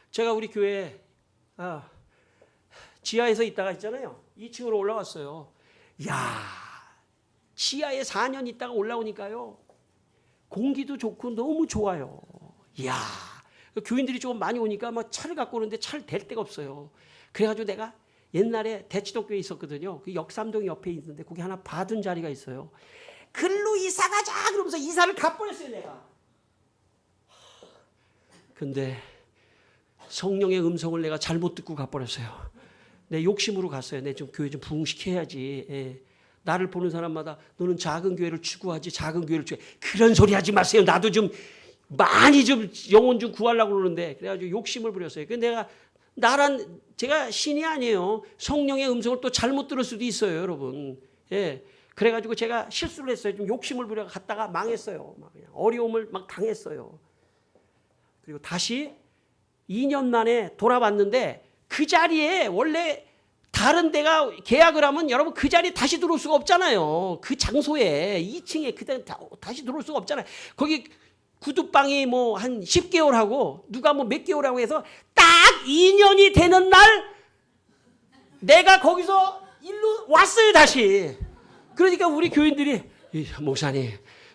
제가 우리 교회 지하에서 있다가 있잖아요. 2층으로 올라왔어요. 야, 지하에 4년 있다가 올라오니까요. 공기도 좋고 너무 좋아요. 이야, 교인들이 조금 많이 오니까 막 차를 갖고 오는데 차를 댈 데가 없어요. 그래가지고 내가 옛날에 대치동교에 있었거든요. 그 역삼동 옆에 있는데 거기 하나 받은 자리가 있어요. 글로 이사 가자 그러면서 이사를 가버렸어요, 내가. 근데 성령의 음성을 내가 잘못 듣고 가버렸어요. 내 욕심으로 갔어요. 내 좀 교회 좀 부흥시켜야지. 나를 보는 사람마다 너는 작은 교회를 추구하지, 작은 교회를 추구해. 그런 소리 하지 마세요. 나도 좀 많이 좀 영혼 좀 구하려고 그러는데 그래가지고 욕심을 부렸어요. 근데 제가 신이 아니에요. 성령의 음성을 또 잘못 들을 수도 있어요, 여러분. 그래가지고 제가 실수를 했어요. 좀 욕심을 부려 갔다가 망했어요. 막 그냥 어려움을 막 당했어요. 그리고 다시 2년 만에 돌아왔는데 그 자리에 원래 다른 데가 계약을 하면 여러분 그 자리에 다시 들어올 수가 없잖아요. 그 장소에 2층에 그때 다시 들어올 수가 없잖아요. 거기 구두방이 뭐 한 10개월 하고 누가 뭐 몇 개월 하고 해서 딱 2년이 되는 날 내가 거기서 일로 왔어요, 다시. 그러니까 우리 교인들이 목사님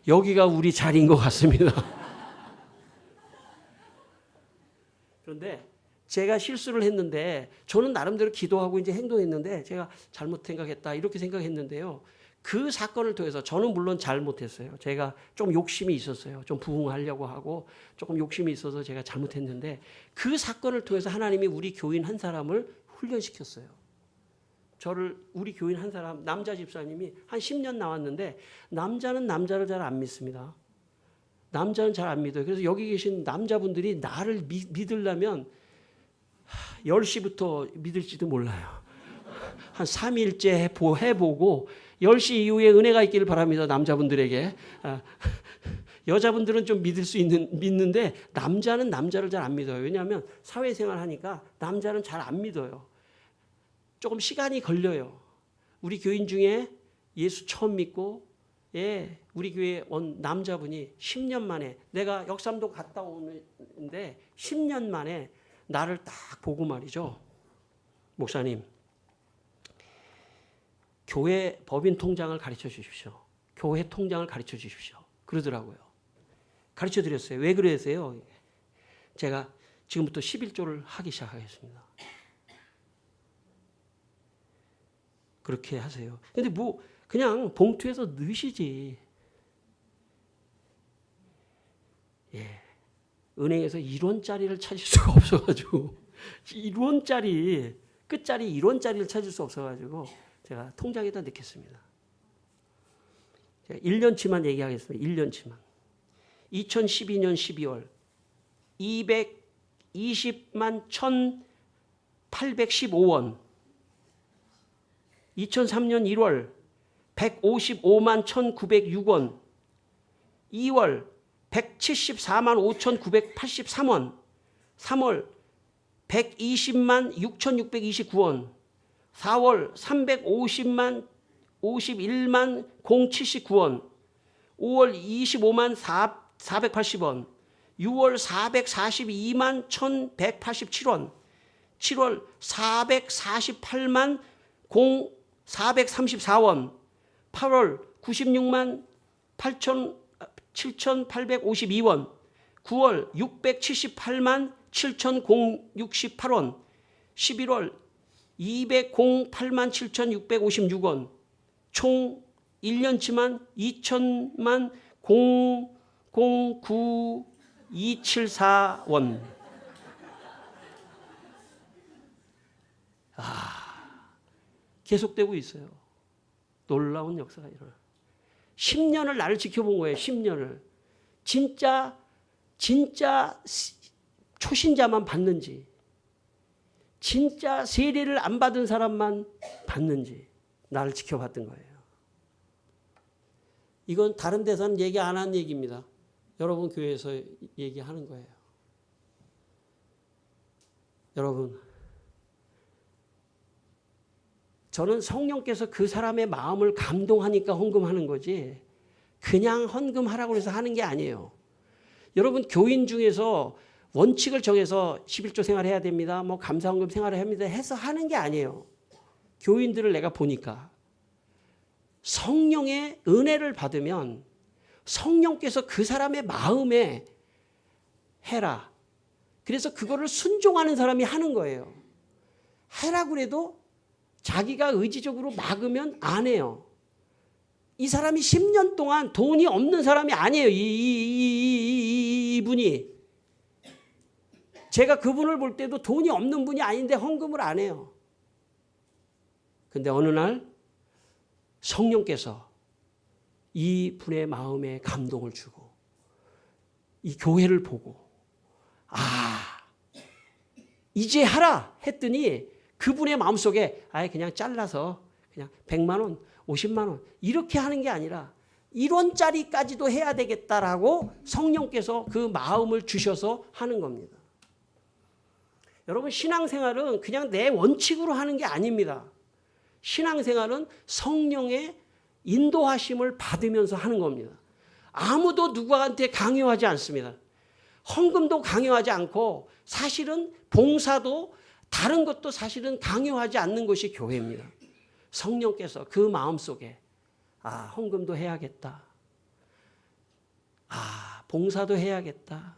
여기가 우리 자리인 것 같습니다. 그런데 제가 실수를 했는데 저는 나름대로 기도하고 이제 행동했는데 제가 잘못 생각했다 이렇게 생각했는데요. 그 사건을 통해서 저는 물론 잘못했어요. 제가 좀 욕심이 있었어요. 좀 부흥하려고 하고 조금 욕심이 있어서 제가 잘못했는데 그 사건을 통해서 하나님이 우리 교인 한 사람을 훈련시켰어요. 우리 교인 한 사람, 남자 집사님이 한 10년 나왔는데 남자는 남자를 잘 안 믿습니다. 남자는 잘 안 믿어요. 그래서 여기 계신 남자분들이 나를 믿으려면 10시부터 믿을지도 몰라요. 한 3일째 해보고 10시 이후에 은혜가 있기를 바랍니다. 남자분들에게. 여자분들은 좀 믿는데 남자는 남자를 잘 안 믿어요. 왜냐하면 사회생활 하니까 남자는 잘 안 믿어요. 조금 시간이 걸려요. 우리 교인 중에 예수 처음 믿고 우리 교회에 온 남자분이 10년 만에, 내가 역삼도 갔다 오는데 10년 만에 나를 딱 보고 말이죠. 목사님, 교회 법인 통장을 가르쳐 주십시오. 교회 통장을 가르쳐 주십시오. 그러더라고요. 가르쳐 드렸어요. 왜 그러세요? 제가 지금부터 11조를 하기 시작하겠습니다. 그렇게 하세요. 근데 뭐 그냥 봉투에서 넣으시지. 은행에서 1원짜리를 찾을 수가 없어가지고 1원짜리, 끝자리 1원짜리를 찾을 수 없어가지고 제가 통장에다 넣겠습니다. 제가 1년치만 얘기하겠습니다. 1년치만. 2012년 12월 220만 1,815원. 2003년 1월 155만 1,906원. 2월 174만 5,983원. 3월 120만 6,629원. 4월 350만 51만 079원. 5월 25만 480원. 6월 442만 1,187원. 7월 448만 434원. 8월 96만 7,852원. 9월 678만 7,068원. 11월 208만 7,656원. 총 1년치만 2천만 009,274원. 계속되고 있어요. 놀라운 역사가 일어나. 10년을 나를 지켜본 거예요. 10년을. 진짜 초신자만 받는지, 진짜 세례를 안 받은 사람만 받는지 나를 지켜봤던 거예요. 이건 다른 데서는 얘기 안 한 얘기입니다. 여러분 교회에서 얘기하는 거예요. 여러분, 저는 성령께서 그 사람의 마음을 감동하니까 헌금하는 거지 그냥 헌금하라고 해서 하는 게 아니에요. 여러분 교인 중에서 원칙을 정해서 11조 생활해야 됩니다. 뭐 감사헌금 생활을 합니다. 해서 하는 게 아니에요. 교인들을 내가 보니까 성령의 은혜를 받으면 성령께서 그 사람의 마음에 해라. 그래서 그거를 순종하는 사람이 하는 거예요. 해라 그래도 자기가 의지적으로 막으면 안 해요. 이 사람이 10년 동안 돈이 없는 사람이 아니에요. 이분이. 제가 그분을 볼 때도 돈이 없는 분이 아닌데 헌금을 안 해요. 근데 어느 날 성령께서 이 분의 마음에 감동을 주고 이 교회를 보고 이제 하라 했더니 그분의 마음속에 아예 그냥 잘라서 그냥 100만 원, 50만 원 이렇게 하는 게 아니라 1원짜리까지도 해야 되겠다라고 성령께서 그 마음을 주셔서 하는 겁니다. 여러분 신앙생활은 그냥 내 원칙으로 하는 게 아닙니다. 신앙생활은 성령의 인도하심을 받으면서 하는 겁니다. 아무도 누구한테 강요하지 않습니다. 헌금도 강요하지 않고 사실은 봉사도 다른 것도 사실은 강요하지 않는 것이 교회입니다. 성령께서 그 마음속에 헌금도 해야겠다. 봉사도 해야겠다.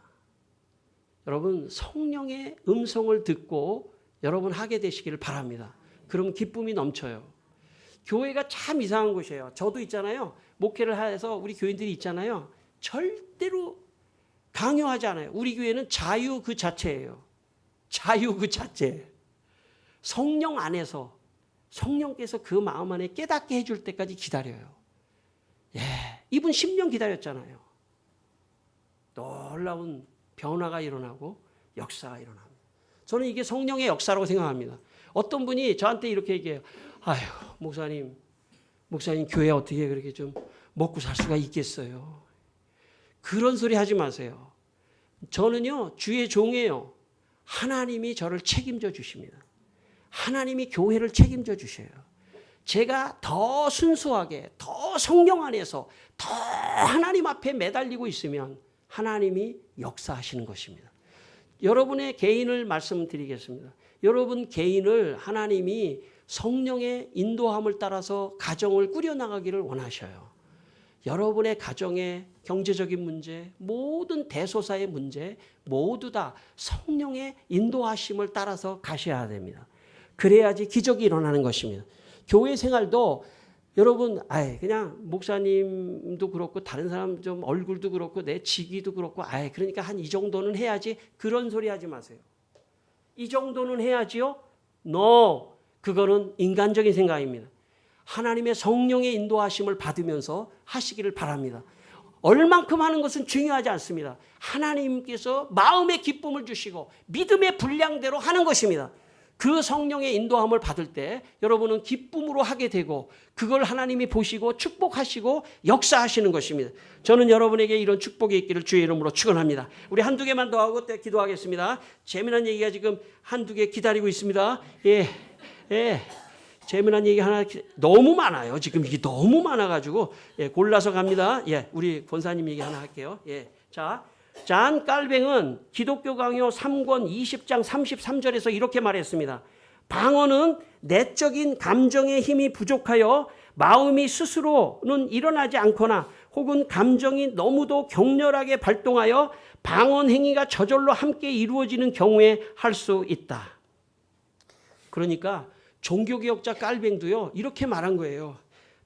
여러분 성령의 음성을 듣고 여러분 하게 되시기를 바랍니다. 그럼 기쁨이 넘쳐요. 교회가 참 이상한 곳이에요. 저도 있잖아요. 목회를 해서 우리 교인들이 있잖아요. 절대로 강요하지 않아요. 우리 교회는 자유 그 자체예요. 자유 그 자체. 성령 안에서 성령께서 그 마음 안에 깨닫게 해줄 때까지 기다려요. 이분 10년 기다렸잖아요. 놀라운 변화가 일어나고 역사가 일어납니다. 저는 이게 성령의 역사라고 생각합니다. 어떤 분이 저한테 이렇게 얘기해요. 아유, 목사님 교회 어떻게 그렇게 좀 먹고 살 수가 있겠어요. 그런 소리 하지 마세요. 저는요, 주의 종이에요. 하나님이 저를 책임져 주십니다. 하나님이 교회를 책임져 주셔요. 제가 더 순수하게, 더 성령 안에서 더 하나님 앞에 매달리고 있으면 하나님이 역사하시는 것입니다. 여러분의 개인을 말씀드리겠습니다. 여러분 개인을 하나님이 성령의 인도함을 따라서 가정을 꾸려나가기를 원하셔요. 여러분의 가정의 경제적인 문제, 모든 대소사의 문제 모두 다 성령의 인도하심을 따라서 가셔야 됩니다. 그래야지 기적이 일어나는 것입니다. 교회 생활도 여러분 그냥 목사님도 그렇고 다른 사람 좀 얼굴도 그렇고 내 직위도 그렇고 그러니까 한 이 정도는 해야지, 그런 소리 하지 마세요. 이 정도는 해야지요? No. 그거는 인간적인 생각입니다. 하나님의 성령의 인도하심을 받으면서 하시기를 바랍니다. 얼만큼 하는 것은 중요하지 않습니다. 하나님께서 마음의 기쁨을 주시고 믿음의 분량대로 하는 것입니다. 그 성령의 인도함을 받을 때 여러분은 기쁨으로 하게 되고 그걸 하나님이 보시고 축복하시고 역사하시는 것입니다. 저는 여러분에게 이런 축복이 있기를 주의 이름으로 축원합니다. 우리 한두 개만 더 하고 기도하겠습니다. 재미난 얘기가 지금 한두 개 기다리고 있습니다. 재미난 얘기 하나, 너무 많아요. 지금 이게 너무 많아가지고 골라서 갑니다. 우리 권사님 얘기 하나 할게요. 잔 깔뱅은 기독교 강요 3권 20장 33절에서 이렇게 말했습니다. 방언은 내적인 감정의 힘이 부족하여 마음이 스스로는 일어나지 않거나 혹은 감정이 너무도 격렬하게 발동하여 방언 행위가 저절로 함께 이루어지는 경우에 할 수 있다. 그러니까 종교개혁자 깔뱅도요, 이렇게 말한 거예요.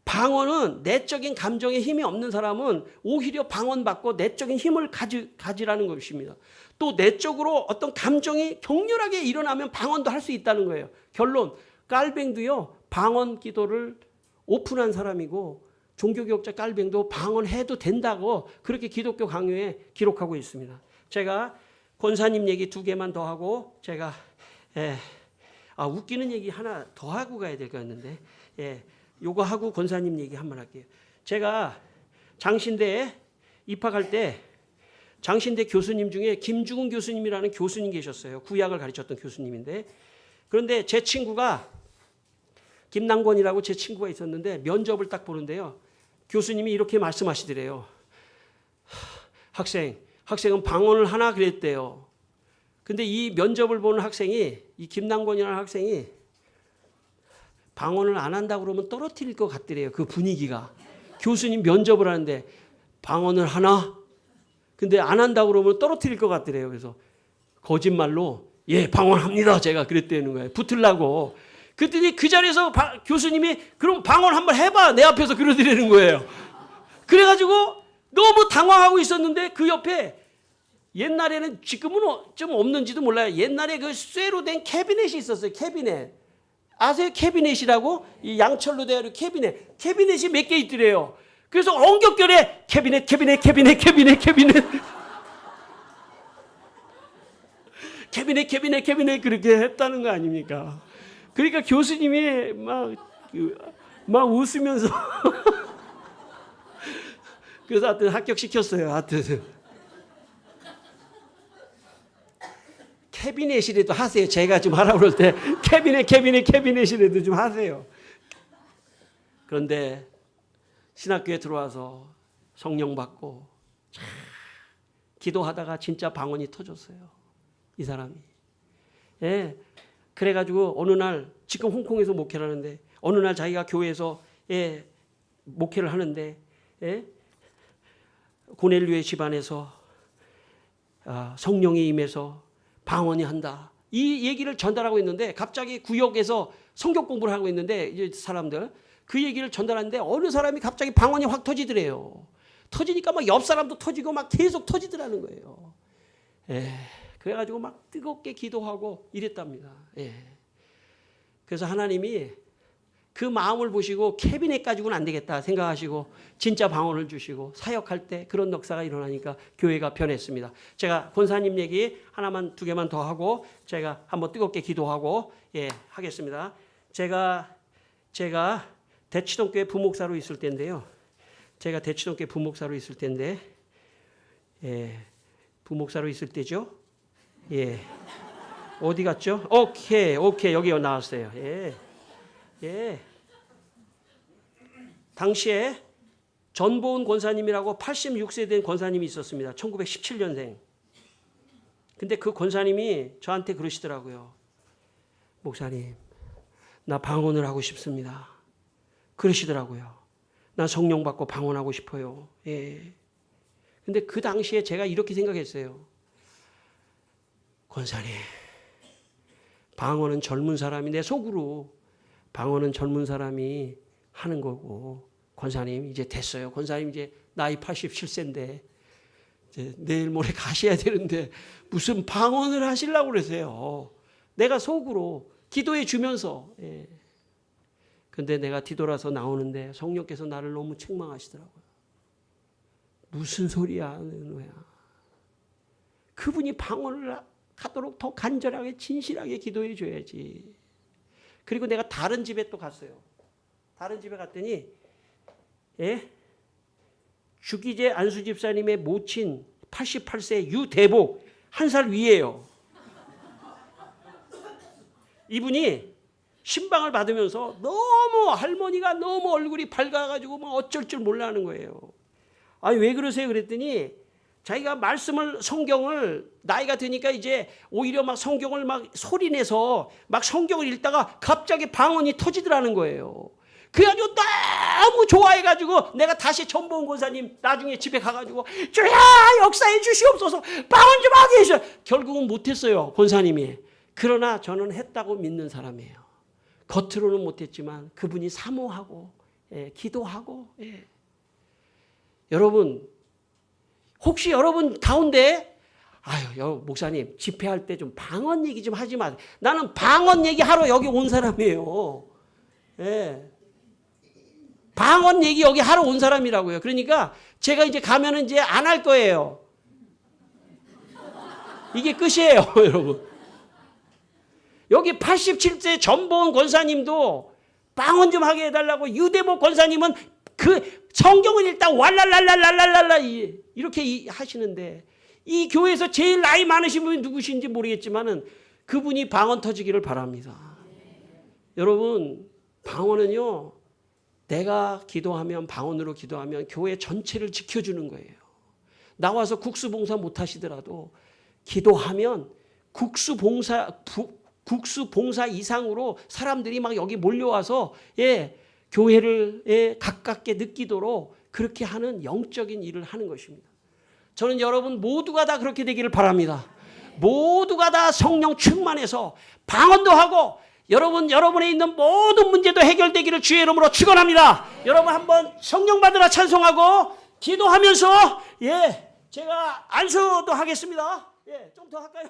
방언은 내적인 감정에 힘이 없는 사람은 오히려 방언받고 내적인 힘을 가지라는 것입니다. 또 내적으로 어떤 감정이 격렬하게 일어나면 방언도 할 수 있다는 거예요. 결론, 깔뱅도요, 방언 기도를 오픈한 사람이고 종교개혁자 깔뱅도 방언해도 된다고 그렇게 기독교 강요에 기록하고 있습니다. 제가 권사님 얘기 2개만 더 하고 제가 웃기는 얘기 하나 더 하고 가야 될 것 같는데 요거 하고 권사님 얘기 한번 할게요. 제가 장신대에 입학할 때 장신대 교수님 중에 김중훈 교수님이라는 교수님 계셨어요. 구약을 가르쳤던 교수님인데, 그런데 제 친구가 김남권이라고 제 친구가 있었는데 면접을 딱 보는데요, 교수님이 이렇게 말씀하시더래요. 학생은 방언을 하나 그랬대요. 근데 이 면접을 보는 학생이, 이 김남권이라는 학생이 방언을 안 한다고 그러면 떨어뜨릴 것 같더래요. 그 분위기가. 교수님 면접을 하는데 방언을 하나? 근데 안 한다고 그러면 떨어뜨릴 것 같더래요. 그래서 거짓말로 방언합니다. 제가 그랬다는 거예요. 붙으려고. 그랬더니 그 자리에서 교수님이 그럼 방언 한번 해봐. 내 앞에서 그러더라는 거예요. 그래가지고 너무 당황하고 있었는데 그 옆에 옛날에는, 지금은 좀 없는지도 몰라요. 옛날에 그 쇠로 된 캐비넷이 있었어요. 캐비넷. 아세요? 캐비넷이라고? 이 양철로 되어 있는 캐비넷. 캐비넷이 몇 개 있더래요. 그래서 엉겹결에 캐비넷 그렇게 했다는 거 아닙니까? 그러니까 교수님이 막 웃으면서 그래서 하여튼 합격시켰어요. 하여튼 캐비넷이라도 하세요. 제가 좀 하라고 그럴 때 캐비넷이라도 좀 하세요. 그런데 신학교에 들어와서 성령 받고 기도하다가 진짜 방언이 터졌어요. 이 사람이. 그래가지고 어느 날, 지금 홍콩에서 목회를 하는데 어느 날 자기가 교회에서 목회를 하는데 고넬료의 집안에서 성령이 임해서 방언이 한다. 이 얘기를 전달하고 있는데 갑자기 구역에서 성경 공부를 하고 있는데 이제 사람들 그 얘기를 전달하는데 어느 사람이 갑자기 방언이 확 터지더래요. 터지니까 막 옆 사람도 터지고 막 계속 터지더라는 거예요. 그래가지고 막 뜨겁게 기도하고 이랬답니다. 그래서 하나님이 그 마음을 보시고 캐비넷 가지고는 안 되겠다 생각하시고 진짜 방언을 주시고 사역할 때 그런 역사가 일어나니까 교회가 변했습니다. 제가 권사님 얘기 하나만 두 개만 더 하고 제가 한번 뜨겁게 기도하고 하겠습니다. 제가 대치동교회 부목사로 있을 때인데요. 제가 대치동교회 부목사로 있을 때인데 부목사로 있을 때죠. 어디 갔죠? 오케이 여기 나왔어요. 당시에 전보은 권사님이라고 86세 된 권사님이 있었습니다. 1917년생. 근데 그 권사님이 저한테 그러시더라고요. 목사님, 나 방언을 하고 싶습니다. 그러시더라고요. 나 성령 받고 방언하고 싶어요. 근데 그 당시에 제가 이렇게 생각했어요. 권사님, 방언은 젊은 사람이 내 속으로 방언은 젊은 사람이 하는 거고 권사님 이제 됐어요. 권사님 이제 나이 87세인데 이제 내일 모레 가셔야 되는데 무슨 방언을 하시려고 그러세요. 내가 속으로 기도해 주면서 근데 내가 뒤돌아서 나오는데 성령께서 나를 너무 책망하시더라고요. 무슨 소리야 하는 거야. 그분이 방언을 하도록 더 간절하게 진실하게 기도해 줘야지. 그리고 내가 다른 집에 또 갔어요. 다른 집에 갔더니 주기재 안수 집사님의 모친 88세 유대복 1살 위에요. 이분이 신방을 받으면서 너무 할머니가 너무 얼굴이 밝아가지고 뭐 어쩔 줄 몰라 하는 거예요. 아니 왜 그러세요? 그랬더니 자기가 말씀을 성경을 나이가 드니까 이제 오히려 막 성경을 막 소리내서 막 성경을 읽다가 갑자기 방언이 터지더라는 거예요. 그래가지고 너무 좋아해가지고 내가 다시 전보은 권사님 나중에 집에 가가지고 주야 역사해 주시옵소서 방언 좀 하게 해주셔. 결국은 못했어요 권사님이. 그러나 저는 했다고 믿는 사람이에요. 겉으로는 못했지만 그분이 사모하고 기도하고 여러분 혹시 여러분 가운데 아유 목사님 집회할 때 좀 방언 얘기 좀 하지 마세요. 나는 방언 얘기 하러 여기 온 사람이에요. 방언 얘기 여기 하러 온 사람이라고요. 그러니까 제가 이제 가면은 이제 안 할 거예요. 이게 끝이에요, 여러분. 여기 87세 전보은 권사님도 방언 좀 하게 해달라고 유대복 권사님은 그 성경을 읽다 왈랄랄랄랄랄랄라 이렇게 하시는데 이 교회에서 제일 나이 많으신 분이 누구신지 모르겠지만은 그분이 방언 터지기를 바랍니다. 여러분 방언은요 내가 기도하면 방언으로 기도하면 교회 전체를 지켜주는 거예요. 나와서 국수봉사 못 하시더라도 기도하면 국수봉사 이상으로 사람들이 막 여기 몰려와서 교회를 가깝게 느끼도록 그렇게 하는 영적인 일을 하는 것입니다. 저는 여러분 모두가 다 그렇게 되기를 바랍니다. 모두가 다 성령 충만해서 방언도 하고 여러분에 있는 모든 문제도 해결되기를 주의 이름으로 축원합니다. 여러분 한번 성령 받으라 찬송하고 기도하면서 제가 안수도 하겠습니다. 좀 더 할까요?